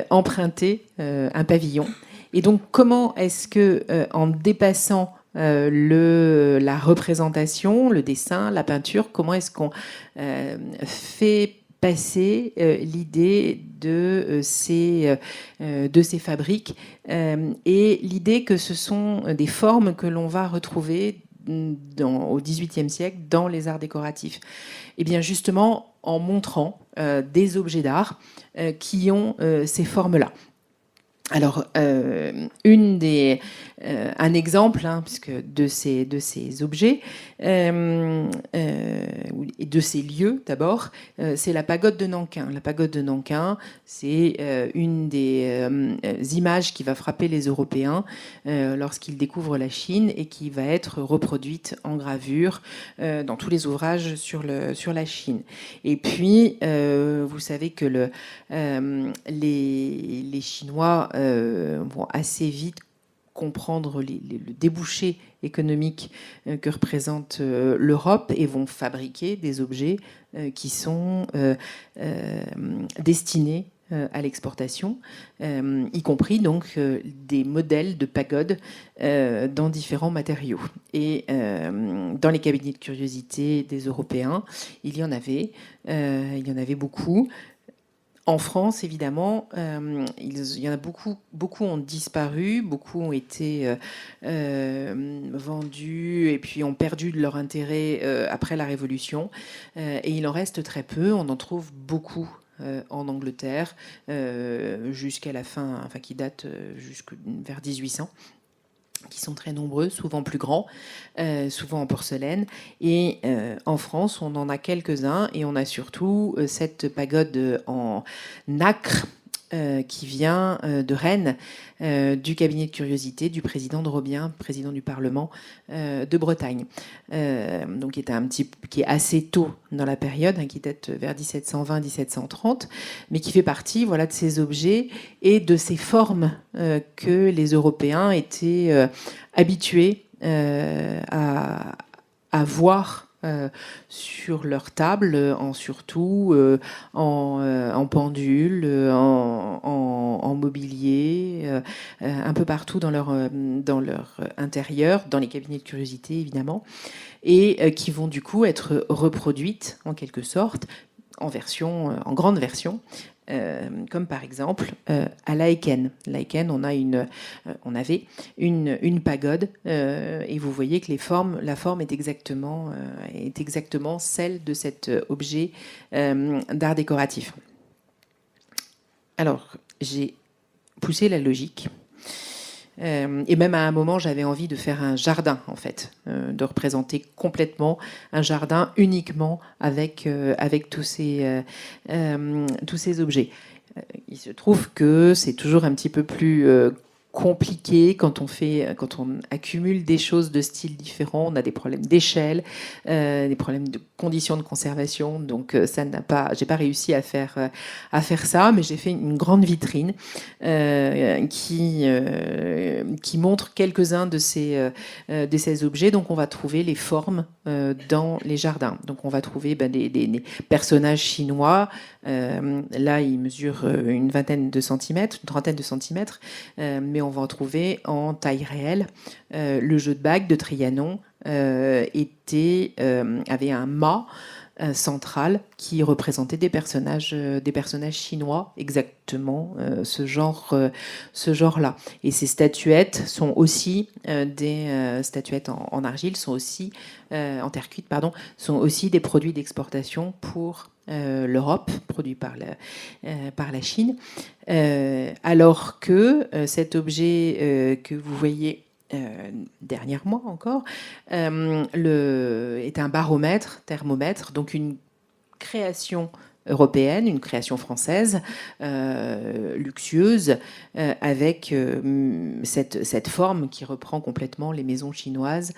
emprunter un pavillon. Et donc, comment est-ce que, en dépassant la représentation, le dessin, la peinture, comment est-ce qu'on fait passer l'idée de ces fabriques et l'idée que ce sont des formes que l'on va retrouver au XVIIIe siècle dans les arts décoratifs. Et bien justement en montrant des objets d'art qui ont ces formes-là. Alors, un exemple, puisque de ces objets et de ces lieux, d'abord, c'est la pagode de Nankin. La pagode de Nankin, c'est une des images qui va frapper les Européens lorsqu'ils découvrent la Chine et qui va être reproduite en gravure dans tous les ouvrages sur la Chine. Et puis, vous savez que les Chinois vont assez vite comprendre le débouché économique que représente l'Europe et vont fabriquer des objets qui sont destinés à l'exportation, y compris donc des modèles de pagodes dans différents matériaux. Et dans les cabinets de curiosité des Européens, il y en avait beaucoup. En France, évidemment, il y en a beaucoup, beaucoup ont disparu, beaucoup ont été vendus et puis ont perdu de leur intérêt après la Révolution. Et il en reste très peu. On en trouve beaucoup en Angleterre jusqu'à la fin, enfin qui date vers 1800. Qui sont très nombreux, souvent plus grands, souvent en porcelaine. Et en France, on en a quelques-uns, et on a surtout cette pagode en nacre qui vient de Rennes, du cabinet de curiosité du président de Robien, président du Parlement de Bretagne. Donc qui est assez tôt dans la période, qui date vers 1720-1730, mais qui fait partie de ces objets et de ces formes que les Européens étaient habitués à voir sur leur table, surtout en pendule, en mobilier, un peu partout dans leur intérieur, dans les cabinets de curiosité évidemment, et qui vont du coup être reproduites en quelque sorte en grande version. Comme par exemple à Laeken. Laeken, on avait une pagode et vous voyez que la forme est exactement celle de cet objet d'art décoratif. Alors, j'ai poussé la logique. Et même à un moment, j'avais envie de faire un jardin, en fait, de représenter complètement un jardin uniquement avec tous ces objets. Il se trouve que c'est toujours un petit peu plus compliqué quand on accumule des choses de styles différents. On a des problèmes d'échelle, des problèmes de conditions de conservation. Donc j'ai pas réussi à faire ça, mais j'ai fait une grande vitrine qui montre quelques-uns de ces objets. Donc on va trouver les formes dans les jardins. Donc on va trouver des personnages chinois. Là, ils mesurent une vingtaine de centimètres, une trentaine de centimètres, mais on va en trouver en taille réelle. Le jeu de bague de Trianon avait un mât central qui représentait des personnages chinois, exactement ce genre-là. Et ces statuettes sont aussi des statuettes en argile, sont aussi en terre cuite, pardon, sont aussi des produits d'exportation pour l'Europe, produits par la Chine, alors que cet objet que vous voyez dernièrement encore, est un baromètre, thermomètre, donc une création européenne, une création française, luxueuse, avec cette forme qui reprend complètement les maisons chinoises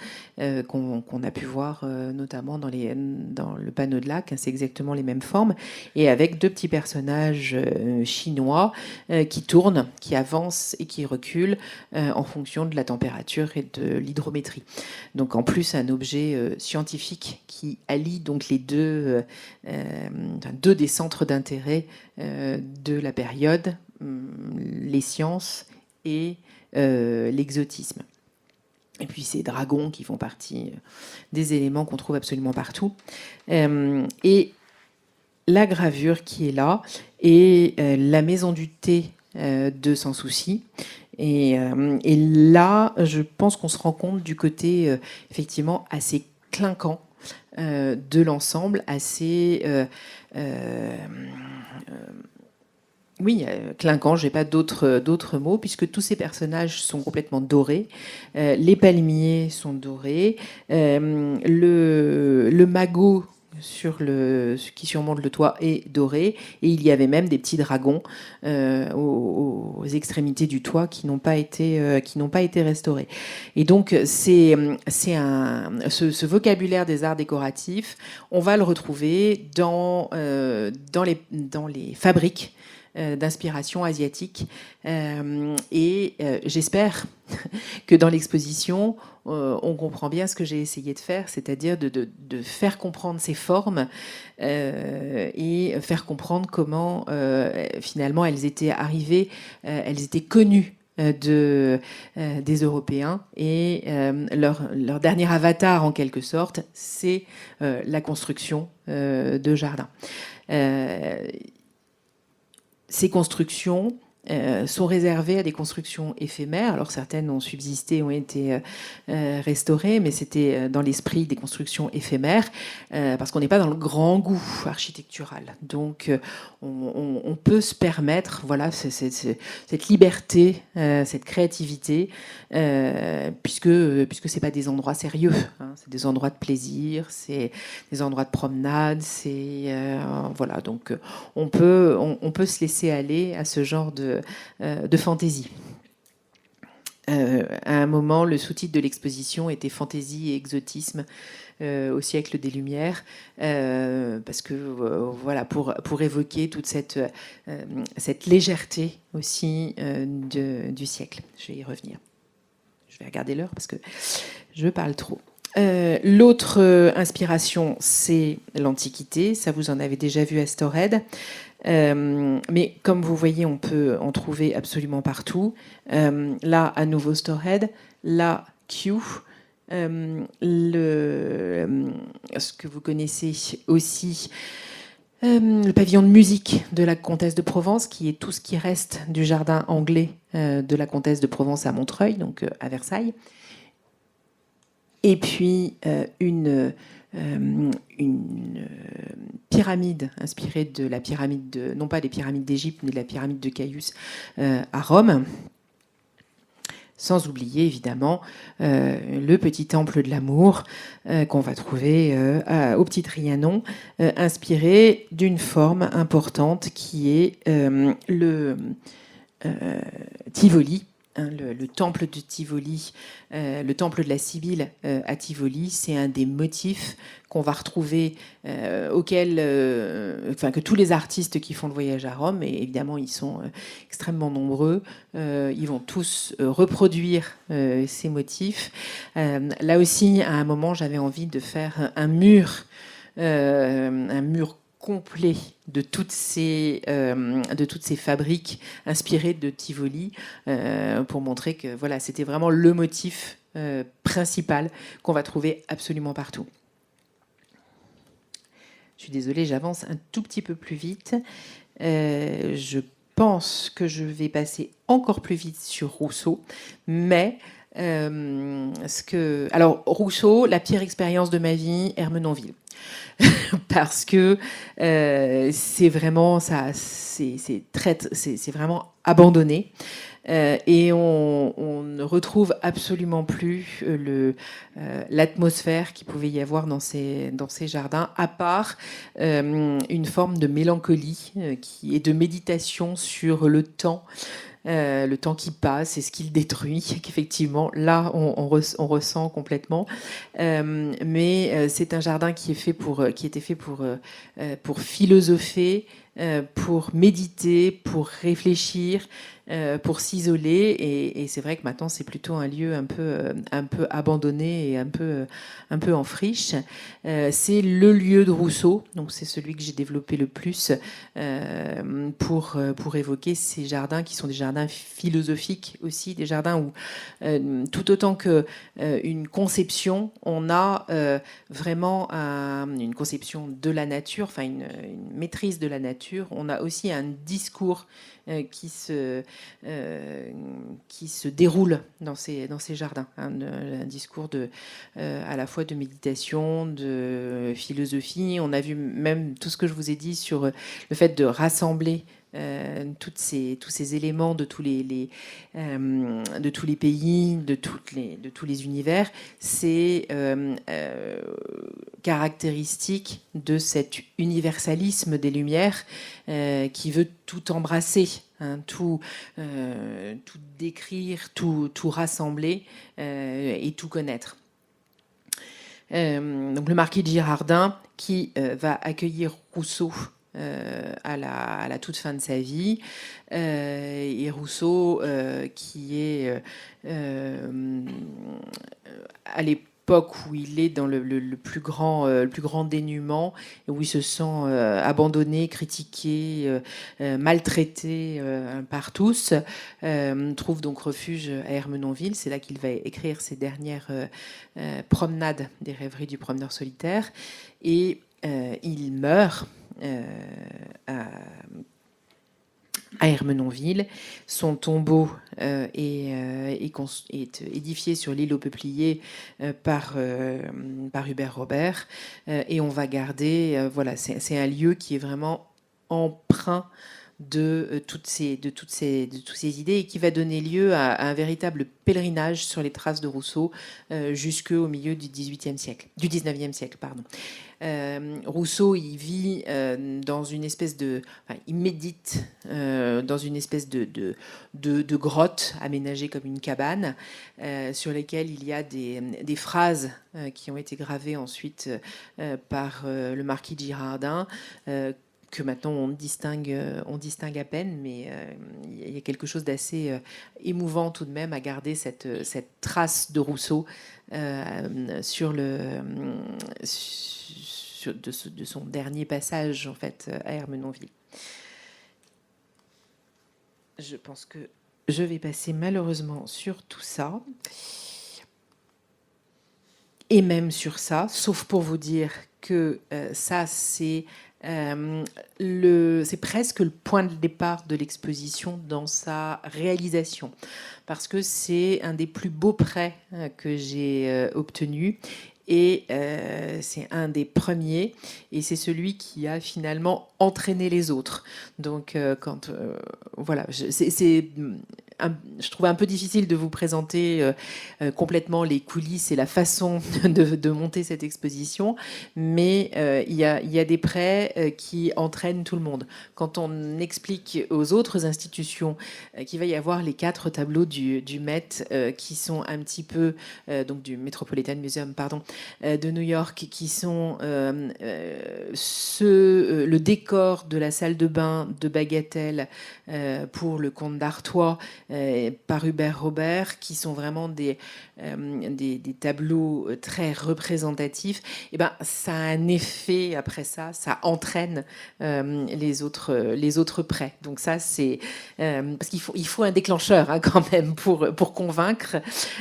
qu'on a pu voir notamment dans le panneau de lac. C'est exactement les mêmes formes, et avec deux petits personnages chinois qui tournent, qui avancent et qui reculent en fonction de la température et de l'hydrométrie. Donc en plus, un objet scientifique qui allie donc les deux des centres d'intérêt de la période, les sciences et l'exotisme. Et puis ces dragons qui font partie des éléments qu'on trouve absolument partout. Et la gravure qui est là est la maison du thé de Sans Souci. Et là, je pense qu'on se rend compte du côté effectivement assez clinquant de l'ensemble, assez clinquant, je n'ai pas d'autres mots, puisque tous ces personnages sont complètement dorés. Les palmiers sont dorés. Le magot qui surmonte le toit est doré. Et il y avait même des petits dragons aux extrémités du toit qui n'ont pas été restaurés. Et donc, ce vocabulaire des arts décoratifs, on va le retrouver dans les fabriques d'inspiration asiatique. Et j'espère que dans l'exposition, on comprend bien ce que j'ai essayé de faire, c'est-à-dire de faire comprendre ces formes et faire comprendre comment finalement elles étaient arrivées, elles étaient connues des Européens, et leur dernier avatar en quelque sorte, c'est la construction de jardins. Ces constructions sont réservées à des constructions éphémères. Alors certaines ont subsisté, ont été restaurées, mais c'était dans l'esprit des constructions éphémères, parce qu'on n'est pas dans le grand goût architectural. Donc on peut se permettre, voilà, cette liberté, cette créativité, puisque c'est pas des endroits sérieux, hein, c'est des endroits de plaisir, c'est des endroits de promenade, voilà. Donc on peut se laisser aller à ce genre de fantaisie. À un moment, le sous-titre de l'exposition était Fantaisie et exotisme au siècle des Lumières, parce que voilà, pour évoquer toute cette légèreté aussi du siècle. Je vais y revenir. Je vais regarder l'heure parce que je parle trop. L'autre inspiration, c'est l'Antiquité. Ça, vous en avez déjà vu à Stored. Mais comme vous voyez, on peut en trouver absolument partout. Là, à nouveau Stored. Là, Kew. Ce que vous connaissez aussi, le pavillon de musique de la comtesse de Provence, qui est tout ce qui reste du jardin anglais de la comtesse de Provence à Montreuil, donc à Versailles. Et puis une pyramide inspirée de la pyramide non pas des pyramides d'Égypte, mais de la pyramide de Caius à Rome. Sans oublier évidemment le petit temple de l'amour qu'on va trouver au Petit Trianon, inspiré d'une forme importante qui est le Tivoli, le temple de Tivoli, le temple de la Sibylle à Tivoli, c'est un des motifs qu'on va retrouver, que tous les artistes qui font le voyage à Rome, et évidemment ils sont extrêmement nombreux, ils vont tous reproduire ces motifs. Là aussi, à un moment, j'avais envie de faire un mur complet de toutes ces fabriques inspirées de Tivoli, pour montrer que voilà, c'était vraiment le motif principal qu'on va trouver absolument partout. Je suis désolée, j'avance un tout petit peu plus vite. Je pense que je vais passer encore plus vite sur Rousseau, mais alors Rousseau, la pire expérience de ma vie, Ermenonville. Parce que c'est vraiment ça, c'est vraiment abandonné. Et on ne retrouve absolument plus l'atmosphère qu'il pouvait y avoir dans ces jardins, à part une forme de mélancolie et de méditation sur le temps qui passe et ce qu'il détruit, qu'effectivement, là, on ressent complètement. Mais c'est un jardin qui était fait pour philosopher, pour méditer, pour réfléchir, pour s'isoler. Et c'est vrai que maintenant, c'est plutôt un lieu un peu abandonné et un peu en friche. C'est le lieu de Rousseau, donc c'est celui que j'ai développé le plus pour évoquer ces jardins qui sont des jardins philosophiques aussi, des jardins où, tout autant qu'une conception, on a vraiment une conception de la nature, enfin une maîtrise de la nature. On a aussi un discours qui se déroule dans ces jardins, un discours à la fois de méditation, de philosophie. On a vu même tout ce que je vous ai dit sur le fait de rassembler tous ces éléments de tous les pays, de tous les univers. C'est caractéristique de cet universalisme des Lumières qui veut tout embrasser, hein, tout décrire, tout rassembler et tout connaître. Donc le marquis de Girardin qui va accueillir Rousseau à la toute fin de sa vie, et Rousseau qui est à l'époque où il est dans le plus grand dénuement, où il se sent abandonné, critiqué, maltraité par tous, trouve donc refuge à Ermenonville. C'est là qu'il va écrire ses dernières promenades des rêveries du promeneur solitaire, et il meurt à Ermenonville. Son tombeau est édifié sur l'île aux Peupliers par Hubert Robert, et on va garder, voilà, c'est un lieu qui est vraiment empreint de toutes ces idées, et qui va donner lieu à un véritable pèlerinage sur les traces de Rousseau jusqu'au milieu du XVIIIe siècle, du XIXe siècle, pardon. Rousseau, il vit dans une espèce il médite dans une espèce de grotte aménagée comme une cabane, sur lesquelles il y a des phrases qui ont été gravées ensuite par le marquis de Girardin, que maintenant on distingue à peine, mais il y a quelque chose d'assez émouvant tout de même à garder cette trace de Rousseau de son dernier passage en fait à Ermenonville. Je pense que je vais passer malheureusement sur tout ça, et même sur ça, sauf pour vous dire que ça c'est presque le point de départ de l'exposition dans sa réalisation, parce que c'est un des plus beaux prêts que j'ai obtenus, et c'est un des premiers, et c'est celui qui a finalement entraîné les autres. Donc voilà, c'est je trouve un peu difficile de vous présenter complètement les coulisses et la façon de monter cette exposition, mais il y a des prêts qui entraînent tout le monde. Quand on explique aux autres institutions qu'il va y avoir les 4 tableaux du Met qui sont un petit peu, donc du Metropolitan Museum, pardon, de New York, qui sont le décor de la salle de bain de Bagatelle pour le Comte d'Artois par Hubert Robert, qui sont vraiment des tableaux très représentatifs, et ben, ça a un effet après ça entraîne les autres prêts. Donc ça, c'est parce qu'il faut un déclencheur hein, quand même pour convaincre,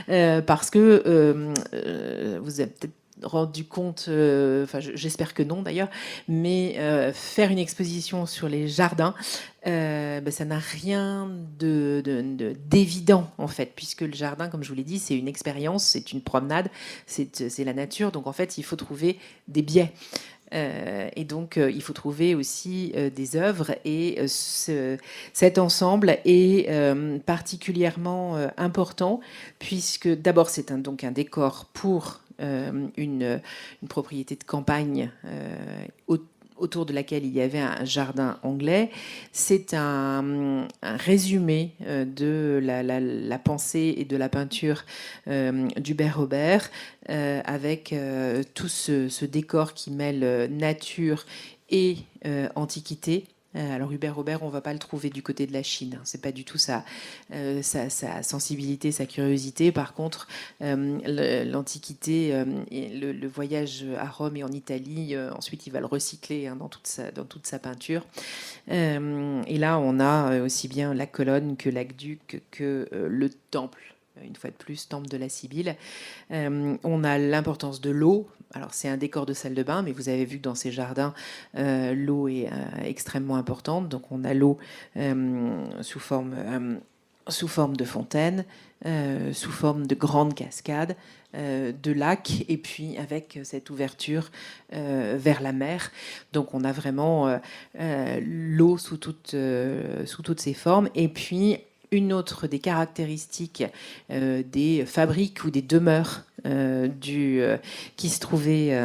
parce que vous avez peut-être rendu compte, enfin j'espère que non d'ailleurs, mais faire une exposition sur les jardins, ça n'a rien d'évident en fait, puisque le jardin, comme je vous l'ai dit, c'est une expérience, c'est une promenade, c'est la nature, donc en fait il faut trouver des biais. Et donc, il faut trouver aussi des œuvres. Et cet ensemble est particulièrement important, puisque d'abord, c'est donc un décor pour une propriété de campagne autour de laquelle il y avait un jardin anglais. C'est un résumé de la pensée et de la peinture d'Hubert Robert, avec tout ce décor qui mêle nature et antiquité. Alors Hubert Robert, on ne va pas le trouver du côté de la Chine. C'est pas du tout sa sensibilité, sa curiosité. Par contre, l'Antiquité, et le voyage à Rome et en Italie, ensuite il va le recycler hein, dans toute sa peinture. Et là, on a aussi bien la colonne que l'aqueduc, que le temple. Une fois de plus, temple de la Sibylle. On a l'importance de l'eau. Alors, c'est un décor de salle de bain, mais vous avez vu que dans ces jardins, l'eau est extrêmement importante. Donc, on a l'eau sous forme de fontaine, sous forme de grandes cascades, de lacs, et puis avec cette ouverture vers la mer. Donc, on a vraiment l'eau sous toutes ses formes. Et puis, une autre des caractéristiques des fabriques ou des demeures qui se trouvaient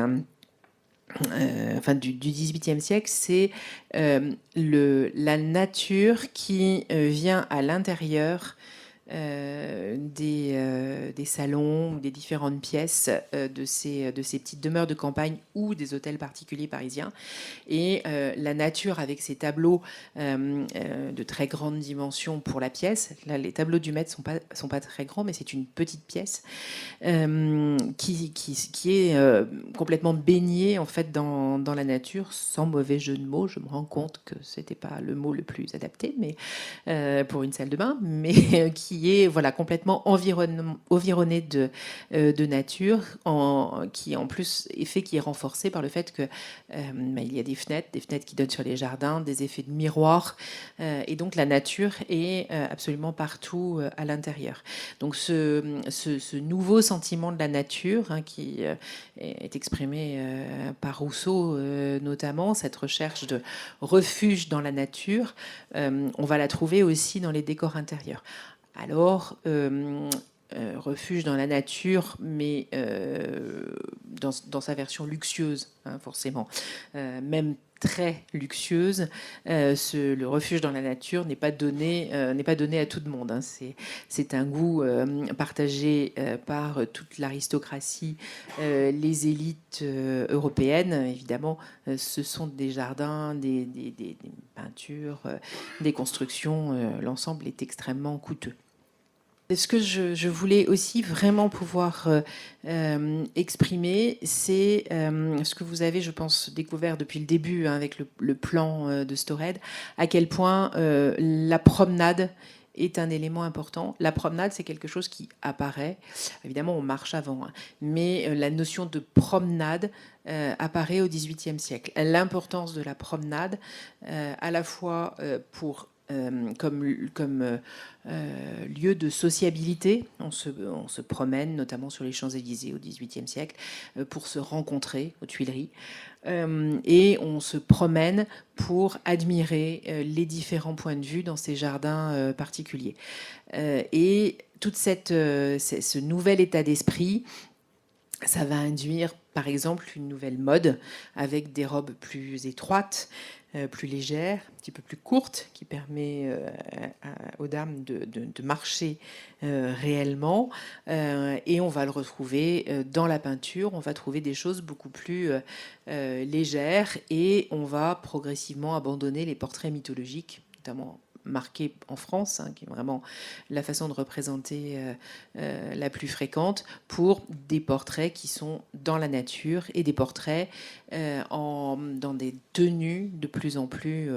du XVIIIe siècle, c'est la nature qui vient à l'intérieur des salons, des différentes pièces de ces petites demeures de campagne ou des hôtels particuliers parisiens. Et la nature avec ces tableaux de très grande dimension pour la pièce. Là, les tableaux du Met sont pas très grands, mais c'est une petite pièce qui est complètement baignée en fait dans la nature, sans mauvais jeu de mots. Je me rends compte que c'était pas le mot le plus adapté, mais pour une salle de bain, mais qui est voilà complètement environné de nature, qui en plus qui est renforcé par le fait que il y a des fenêtres qui donnent sur les jardins, des effets de miroir, et donc la nature est absolument partout à l'intérieur. Donc ce nouveau sentiment de la nature hein, qui est exprimé par Rousseau notamment, cette recherche de refuge dans la nature, on va la trouver aussi dans les décors intérieurs. Alors, refuge dans la nature, mais dans sa version luxueuse, hein, forcément, même très luxueuse. Le refuge dans la nature n'est pas donné à tout le monde. Hein. C'est un goût partagé par toute l'aristocratie, les élites européennes. Évidemment, ce sont des jardins, des peintures, des constructions. L'ensemble est extrêmement coûteux. Ce que je voulais aussi vraiment pouvoir exprimer, c'est ce que vous avez, je pense, découvert depuis le début hein, avec le plan de Stored, à quel point la promenade est un élément important. La promenade, c'est quelque chose qui apparaît. Évidemment, on marche avant, hein, mais la notion de promenade apparaît au XVIIIe siècle. L'importance de la promenade, à la fois pour comme lieu de sociabilité. On se promène, notamment sur les Champs-Élysées au XVIIIe siècle, pour se rencontrer aux Tuileries. Et on se promène pour admirer les différents points de vue dans ces jardins particuliers. Et toute ce nouvel état d'esprit, ça va induire, par exemple, une nouvelle mode avec des robes plus étroites, plus légères, un petit peu plus courtes, qui permet aux dames de marcher réellement. Et on va le retrouver dans la peinture. On va trouver des choses beaucoup plus légères et on va progressivement abandonner les portraits mythologiques, notamment marqué en France, qui est vraiment la façon de représenter la plus fréquente, pour des portraits qui sont dans la nature et des portraits dans des tenues de plus en plus,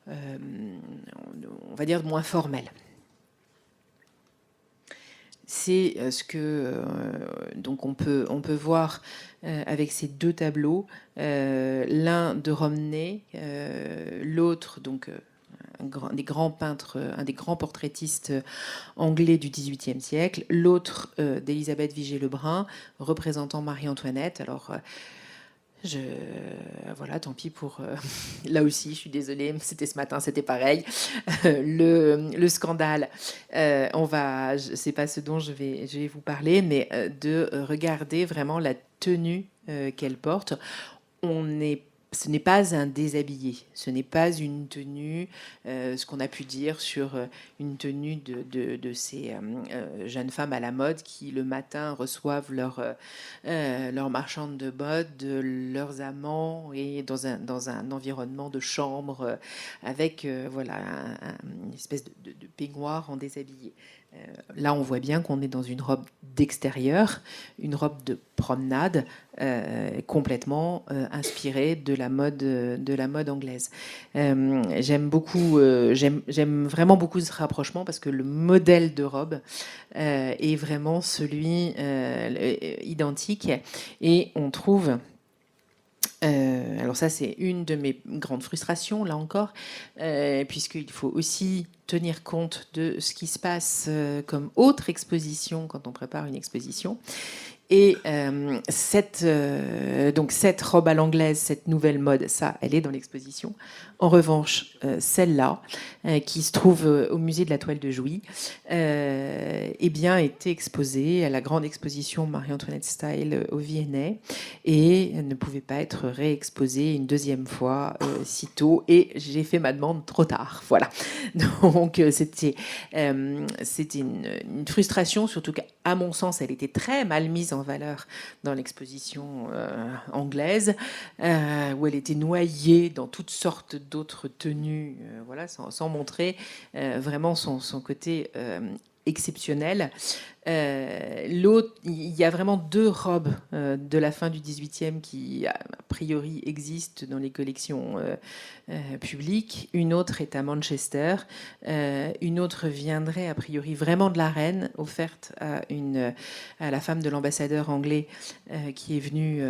on va dire, moins formelles. C'est ce que donc on peut voir avec ces deux tableaux, l'un de Romney, l'autre donc un des grands peintres, un des grands portraitistes anglais du XVIIIe siècle, l'autre d'Élisabeth Vigée-Lebrun, représentant Marie-Antoinette. Alors, voilà, tant pis pour... là aussi, je suis désolée, c'était ce matin, c'était pareil. Le scandale, c'est pas ce dont je vais vous parler, mais de regarder vraiment la tenue qu'elle porte. Ce n'est pas un déshabillé, ce n'est pas une tenue, ce qu'on a pu dire sur une tenue de ces jeunes femmes à la mode qui le matin reçoivent leur marchande de mode, leurs amants, et dans un environnement de chambre avec voilà, une espèce de peignoir en déshabillé. Là, on voit bien qu'on est dans une robe d'extérieur, une robe de promenade, complètement inspirée de la mode anglaise. J'aime vraiment beaucoup ce rapprochement parce que le modèle de robe est vraiment celui identique, et on trouve... alors ça, c'est une de mes grandes frustrations, là encore, puisqu'il faut aussi tenir compte de ce qui se passe comme autre exposition quand on prépare une exposition. Et cette robe à l'anglaise, cette nouvelle mode, ça, elle est dans l'exposition. En revanche, celle-là, qui se trouve au musée de la Toile de Jouy, eh bien, été exposée à la grande exposition Marie-Antoinette Style au V&A, et ne pouvait pas être réexposée une deuxième fois sitôt. Et j'ai fait ma demande trop tard. Voilà. Donc c'était une frustration, surtout qu'à mon sens, elle était très mal mise en valeur dans l'exposition anglaise, où elle était noyée dans toutes sortes d'autres tenues, voilà, sans montrer vraiment son côté exceptionnel. L'autre, il y a vraiment deux robes de la fin du XVIIIe qui, a priori, existent dans les collections publiques. Une autre est à Manchester. Une autre viendrait, a priori, vraiment de la reine, offerte à la femme de l'ambassadeur anglais qui est venue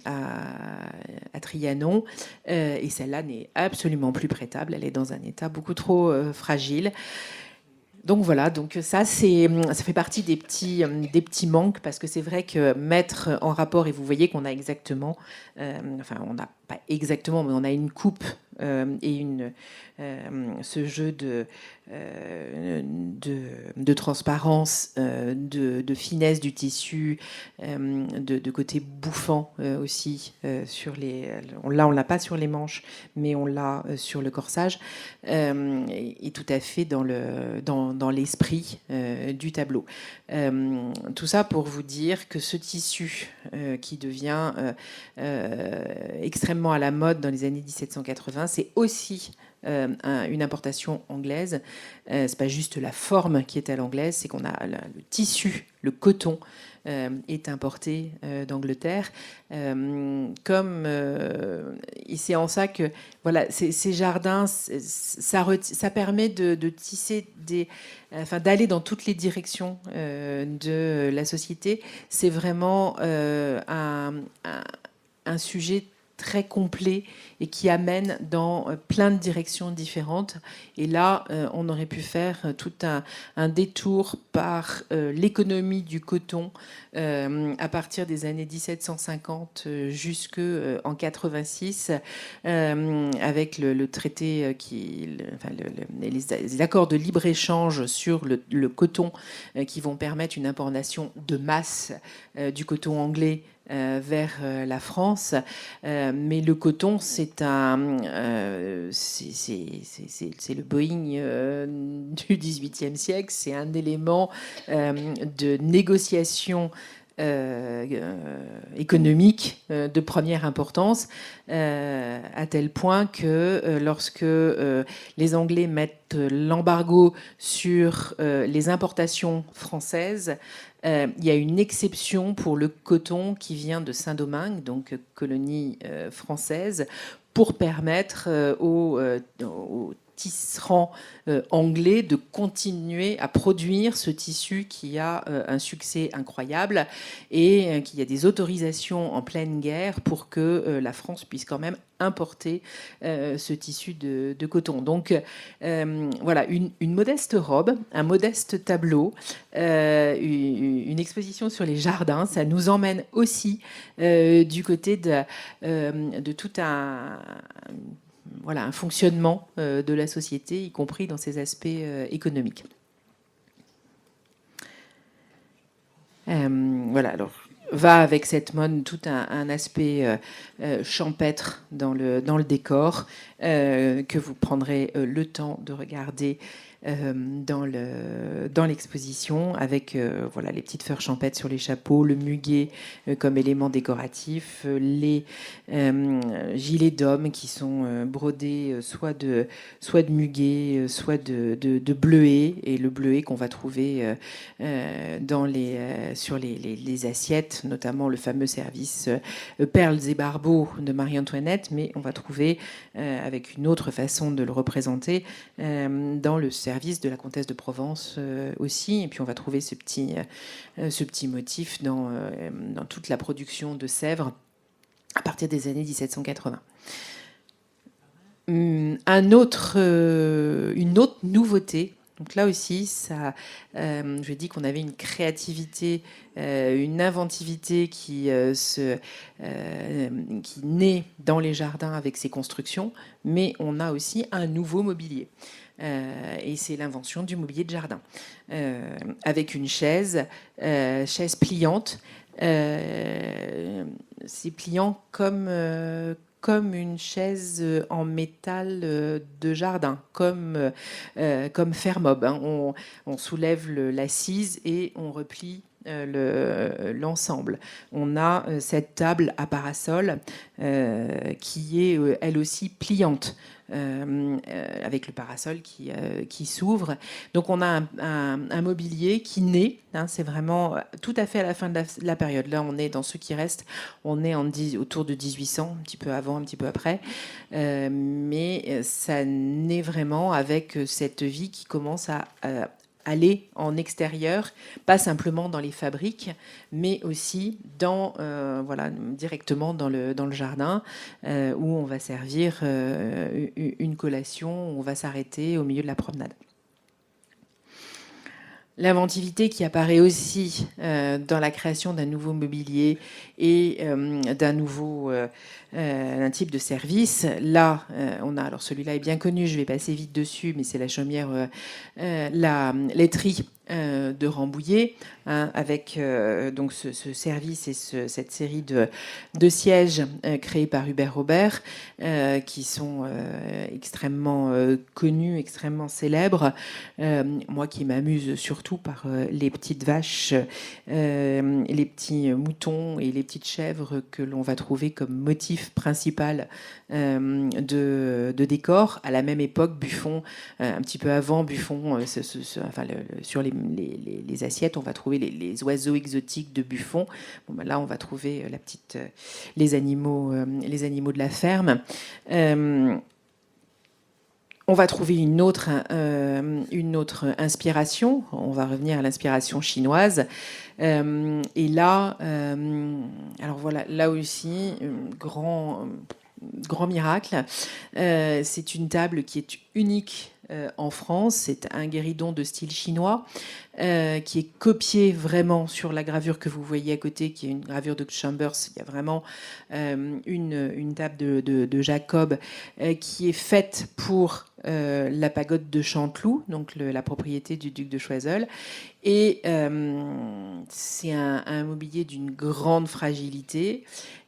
à Trianon. Et celle-là n'est absolument plus prêtable. Elle est dans un état beaucoup trop fragile. Donc voilà, donc ça fait partie des petits manques, parce que c'est vrai que mettre en rapport, et vous voyez qu'on a exactement, enfin on n'a pas exactement, mais on a une coupe et ce jeu de transparence, de finesse du tissu, de côté bouffant aussi sur là on l'a pas sur les manches, mais on l'a sur le corsage, et tout à fait dans l'esprit du tableau. Tout ça pour vous dire que ce tissu qui devient extrêmement à la mode dans les années 1780, c'est aussi une importation anglaise. C'est pas juste la forme qui est à l'anglaise, c'est qu'on a le tissu, le coton est importé d'Angleterre. Et c'est en ça que voilà, ces jardins, ça permet de tisser d'aller dans toutes les directions de la société. C'est vraiment un sujet très complet et qui amène dans plein de directions différentes. Et là, on aurait pu faire tout un détour par l'économie du coton à partir des années 1750 jusqu'en 86, avec le traité les accords de libre-échange sur le coton qui vont permettre une importation de masse du coton anglais vers la France, mais le coton, c'est le Boeing du XVIIIe siècle. C'est un élément de négociation économique de première importance, à tel point que lorsque les Anglais mettent l'embargo sur les importations françaises, il y a une exception pour le coton qui vient de Saint-Domingue, donc colonie française, pour permettre aux tisserands anglais de continuer à produire ce tissu qui a un succès incroyable et qu'il y a des autorisations en pleine guerre pour que la France puisse quand même importer ce tissu de coton. Donc voilà, une modeste robe, un modeste tableau, une exposition sur les jardins. Ça nous emmène aussi du côté de tout un fonctionnement de la société, y compris dans ses aspects économiques. Voilà, alors va avec cette mode tout un aspect champêtre dans le décor que vous prendrez le temps de regarder dans l'exposition, avec voilà, les petites fleurs champêtres sur les chapeaux, le muguet comme élément décoratif, les gilets d'hommes qui sont brodés soit de muguet, soit de bleuet, et le bleuet qu'on va trouver sur les assiettes, notamment le fameux service Perles et Barbeaux de Marie-Antoinette, mais on va trouver avec une autre façon de le représenter dans le service de la comtesse de Provence aussi. Et puis on va trouver ce petit motif dans toute la production de Sèvres à partir des années 1780. Une autre nouveauté. Donc là aussi, je dis qu'on avait une créativité, une inventivité qui naît dans les jardins avec ces constructions, mais on a aussi un nouveau mobilier. Et c'est l'invention du mobilier de jardin, avec une chaise pliante. C'est pliant comme une chaise en métal de jardin, comme Fermob. Hein. On soulève l'assise et on replie l'ensemble. On a cette table à parasol qui est elle aussi pliante. Avec le parasol qui s'ouvre. Donc on a un mobilier qui naît, hein, c'est vraiment tout à fait à la fin de la période. Là, on est dans ce qui reste, on est autour de 1800, un petit peu avant, un petit peu après. Mais ça naît vraiment avec cette vie qui commence à aller en extérieur, pas simplement dans les fabriques, mais aussi directement dans le jardin, où on va servir une collation, où on va s'arrêter au milieu de la promenade. L'inventivité qui apparaît aussi dans la création d'un nouveau mobilier et d'un type de service. Là, on a, alors celui-là est bien connu, je vais passer vite dessus, mais c'est la chaumière, la laiterie de Rambouillet, hein, avec donc ce service et cette série de sièges créés par Hubert Robert, qui sont extrêmement connus, extrêmement célèbres. Moi qui m'amuse surtout par les petites vaches, les petits moutons et les petites chèvres que l'on va trouver comme motif principal de décor. À la même époque, Buffon, un petit peu avant Buffon, sur les assiettes, on va trouver les oiseaux exotiques de Buffon. Bon, ben là, on va trouver les animaux de la ferme. On va trouver une autre inspiration. On va revenir à l'inspiration chinoise. Et là, alors voilà, là aussi, grand miracle. C'est une table qui est unique en France. C'est un guéridon de style chinois qui est copié vraiment sur la gravure que vous voyez à côté, qui est une gravure de Chambers. Il y a vraiment une table de Jacob qui est faite pour la pagode de Chanteloup, donc la propriété du duc de Choiseul. Et c'est un mobilier d'une grande fragilité.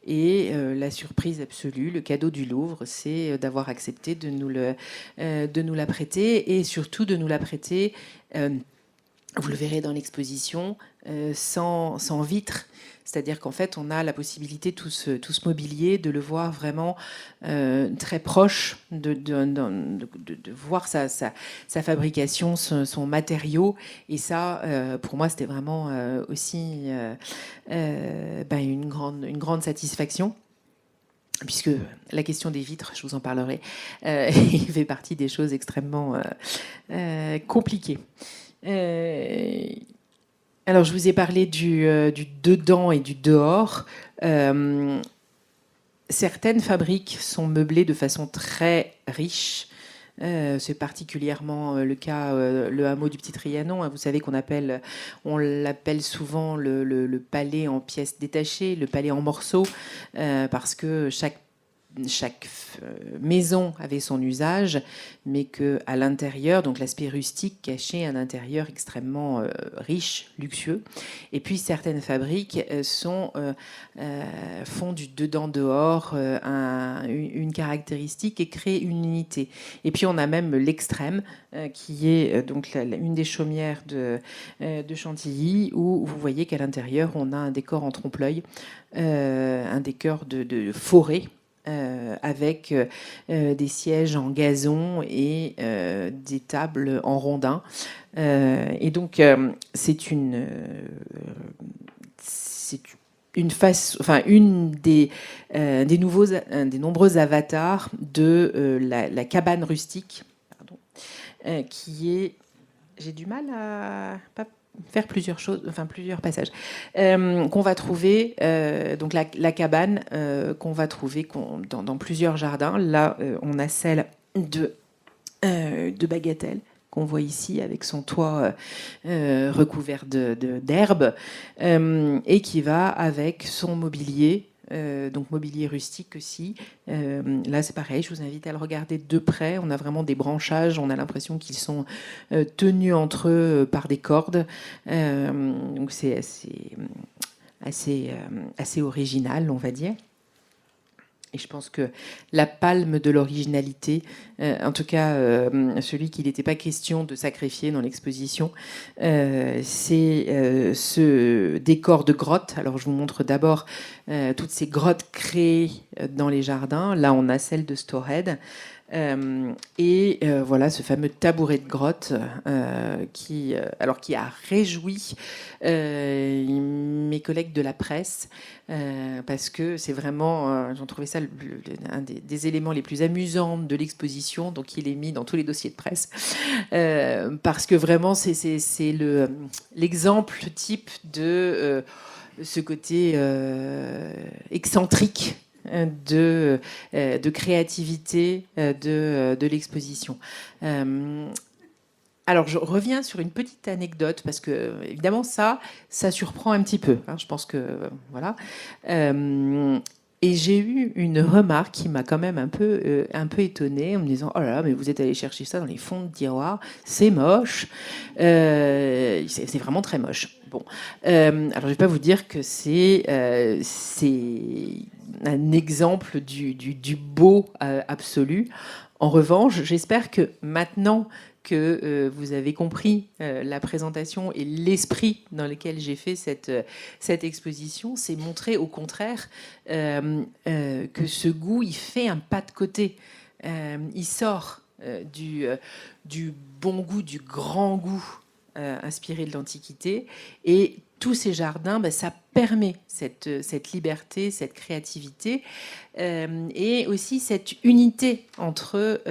Et la surprise absolue, le cadeau du Louvre, c'est d'avoir accepté de nous la prêter, et surtout de nous la prêter, vous le verrez dans l'exposition, sans vitre. C'est-à-dire qu'en fait, on a la possibilité, tout ce mobilier, de le voir vraiment très proche, de voir sa fabrication, son matériau. Et ça, pour moi, c'était vraiment aussi une grande satisfaction. Puisque la question des vitres, je vous en parlerai, il fait partie des choses extrêmement compliquées. Alors, je vous ai parlé du dedans et du dehors. Certaines fabriques sont meublées de façon très riche. C'est particulièrement le cas, le hameau du Petit Trianon. Vous savez on l'appelle souvent le palais en pièces détachées, le palais en morceaux, parce que chaque maison avait son usage, mais que à l'intérieur, donc l'aspect rustique cachait un intérieur extrêmement riche, luxueux. Et puis certaines fabriques font du dedans-dehors une caractéristique et créent une unité. Et puis on a même l'extrême, qui est donc une des chaumières de Chantilly, où vous voyez qu'à l'intérieur, on a un décor en trompe-l'œil, un décor de forêt, avec des sièges en gazon et des tables en rondin. Et donc, c'est une des nombreux avatars de la cabane rustique, pardon, qui est... J'ai du mal à pas faire plusieurs passages qu'on va trouver, donc la cabane qu'on va trouver dans plusieurs jardins. Là, on a celle de Bagatelle, qu'on voit ici avec son toit recouvert d'herbe, et qui va avec son mobilier. Donc mobilier rustique aussi. Là, c'est pareil, je vous invite à le regarder de près. On a vraiment des branchages, on a l'impression qu'ils sont tenus entre eux par des cordes. Donc c'est assez original, on va dire. Et je pense que la palme de l'originalité, en tout cas celui qu'il n'était pas question de sacrifier dans l'exposition, c'est ce décor de grotte. Alors je vous montre d'abord toutes ces grottes créées dans les jardins. Là, on a celle de Storehead. Et voilà ce fameux tabouret de grotte qui a réjoui mes collègues de la presse, parce que c'est vraiment, j'en trouvais ça un des éléments les plus amusants de l'exposition, donc il est mis dans tous les dossiers de presse, parce que vraiment c'est l'exemple type de ce côté excentrique de créativité de l'exposition. Alors, je reviens sur une petite anecdote, parce que, évidemment, ça surprend un petit peu. Je pense que, voilà. Et j'ai eu une remarque qui m'a quand même un peu étonnée, en me disant: oh là là, mais vous êtes allé chercher ça dans les fonds de tiroir, c'est moche. C'est vraiment très moche. Bon, alors je vais pas vous dire que c'est un exemple du beau absolu. En revanche, j'espère que maintenant que vous avez compris la présentation et l'esprit dans lequel j'ai fait cette exposition, c'est montrer au contraire que ce goût, il fait un pas de côté. Il sort du bon goût, du grand goût inspiré de l'Antiquité, et tous ces jardins, ça permet cette liberté, cette créativité, et aussi cette unité entre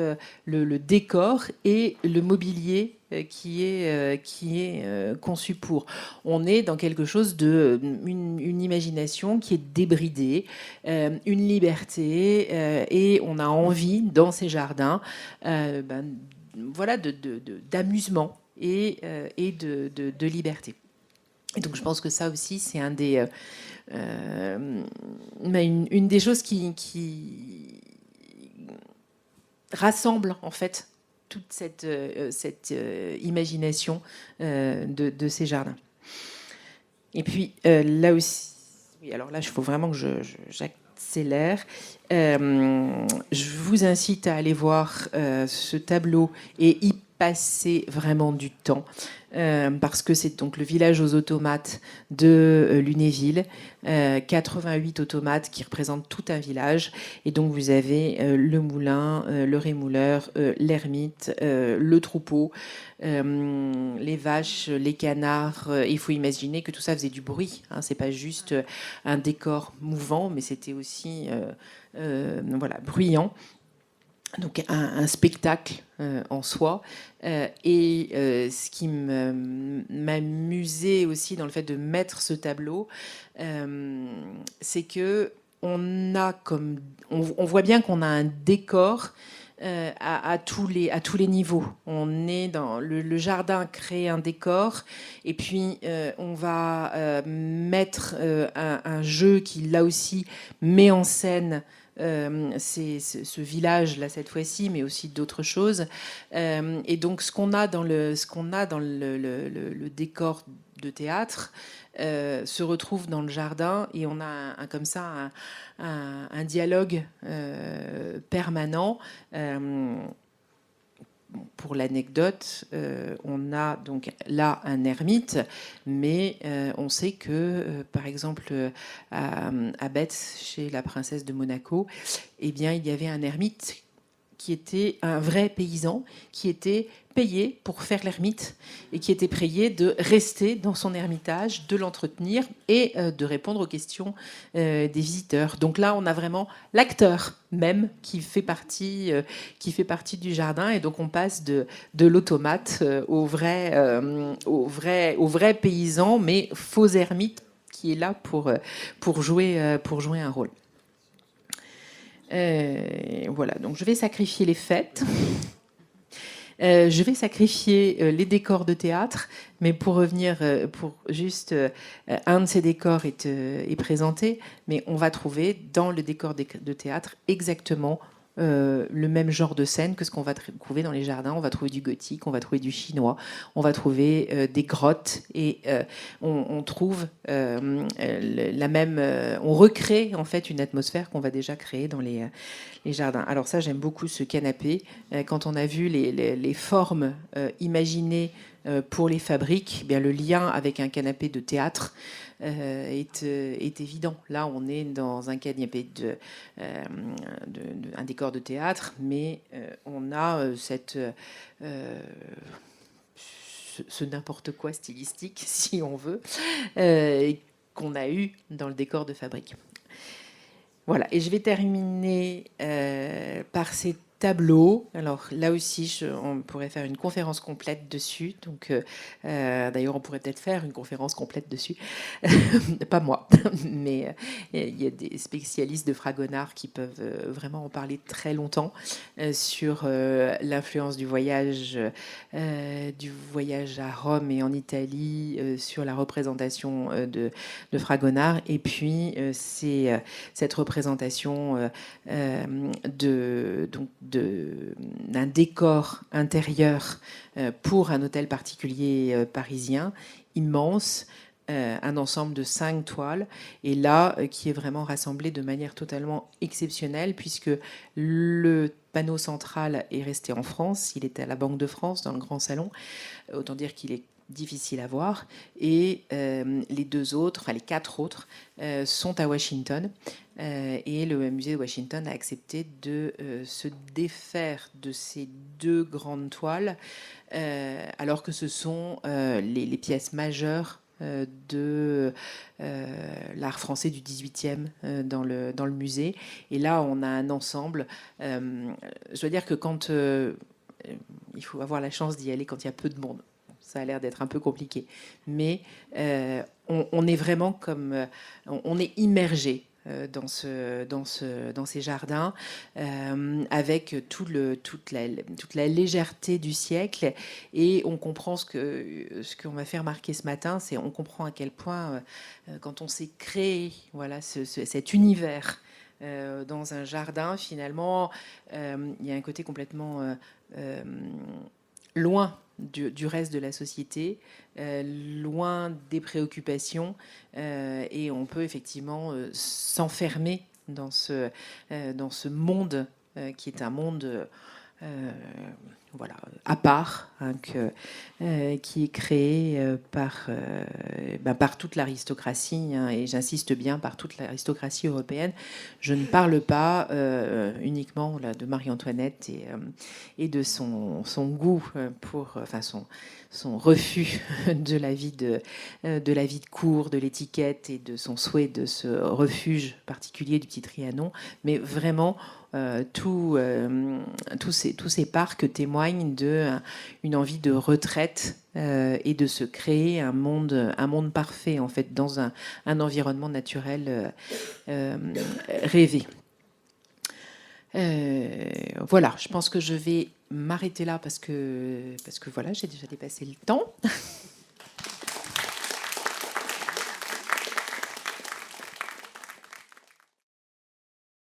le décor et le mobilier qui est conçu pour. On est dans quelque chose une imagination qui est débridée, une liberté, et on a envie dans ces jardins, voilà, d'amusement et de liberté. Et donc je pense que ça aussi, c'est une des choses qui rassemble en fait toute cette imagination de ces jardins. Et puis là aussi, oui, alors là, il faut vraiment que j'accélère. Je vous incite à aller voir ce tableau et y passer vraiment du temps, parce que c'est donc le village aux automates de Lunéville, 88 automates qui représentent tout un village, et donc vous avez le moulin, le rémouleur, l'ermite, le troupeau, les vaches, les canards. Il faut imaginer que tout ça faisait du bruit, hein. C'est pas juste un décor mouvant, mais c'était aussi voilà, bruyant. Donc un spectacle en soi. Et ce qui m'amusait aussi dans le fait de mettre ce tableau, c'est que on voit bien qu'on a un décor à tous les niveaux. On est dans le jardin, crée un décor, et puis on va mettre un jeu qui là aussi met en scène c'est ce village là cette fois-ci, mais aussi d'autres choses. Et donc ce qu'on a dans le décor de théâtre se retrouve dans le jardin, et on a comme ça un dialogue permanent. Pour l'anecdote, on a donc là un ermite, mais on sait que, par exemple, à Bête, chez la princesse de Monaco, eh bien, il y avait un ermite qui était un vrai paysan, qui était payé pour faire l'ermite et qui était payé de rester dans son ermitage, de l'entretenir et de répondre aux questions des visiteurs. Donc là, on a vraiment l'acteur même qui fait partie du jardin, et donc on passe de l'automate au vrai paysan, mais faux ermite qui est là pour jouer un rôle. Voilà, donc je vais sacrifier les fêtes. Je vais sacrifier les décors de théâtre, mais pour revenir, pour juste un de ces décors est présenté, mais on va trouver dans le décor de théâtre exactement le même genre de scène que ce qu'on va trouver dans les jardins. On va trouver du gothique, on va trouver du chinois, on va trouver des grottes, et on trouve la même, on recrée en fait une atmosphère qu'on va déjà créer dans les jardins. Alors ça, j'aime beaucoup ce canapé. Quand on a vu les formes imaginées pour les fabriques, eh bien, le lien avec un canapé de théâtre est évident. Là, on est dans un canapé un décor de théâtre, mais on a ce n'importe quoi stylistique, si on veut, qu'on a eu dans le décor de fabrique. Voilà, et je vais terminer par ces tableaux. Alors là aussi, on pourrait faire une conférence complète dessus. Donc, d'ailleurs, on pourrait peut-être faire une conférence complète dessus. Pas moi, mais il y a des spécialistes de Fragonard qui peuvent vraiment en parler très longtemps sur l'influence du voyage à Rome et en Italie, sur la représentation de Fragonard, et puis cette représentation d'un décor intérieur pour un hôtel particulier parisien immense, un ensemble de 5 toiles, et là qui est vraiment rassemblé de manière totalement exceptionnelle, puisque le panneau central est resté en France, il était à la Banque de France dans le grand salon, autant dire qu'il est difficile à voir, et les 4 autres sont à Washington, et le musée de Washington a accepté de se défaire de ces 2 grandes toiles, alors que ce sont les pièces majeures de l'art français du XVIIIe dans le musée. Et là, on a un ensemble. Je dois dire que quand il faut avoir la chance d'y aller quand il y a peu de monde. Ça a l'air d'être un peu compliqué. Mais on est vraiment comme... on est immergé dans ces jardins, avec toute la légèreté du siècle. Et on comprend ce qu'on m'a fait remarquer ce matin, c'est on comprend à quel point, quand on s'est créé voilà, cet univers dans un jardin, finalement, il y a un côté complètement loin du reste de la société, loin des préoccupations, et on peut effectivement s'enfermer dans ce monde qui est un monde voilà, à part, hein, qui est créé par toute l'aristocratie, hein, et j'insiste bien, par toute l'aristocratie européenne. Je ne parle pas uniquement là, de Marie-Antoinette et de son goût pour, enfin son refus de la vie de cour, de l'étiquette, et de son souhait de ce refuge particulier du petit Trianon, mais vraiment tous ces parcs témoignent d'une envie de retraite et de se créer un monde parfait, en fait, dans un environnement naturel rêvé. Voilà, je pense que je vais m'arrêter là parce que voilà, j'ai déjà dépassé le temps.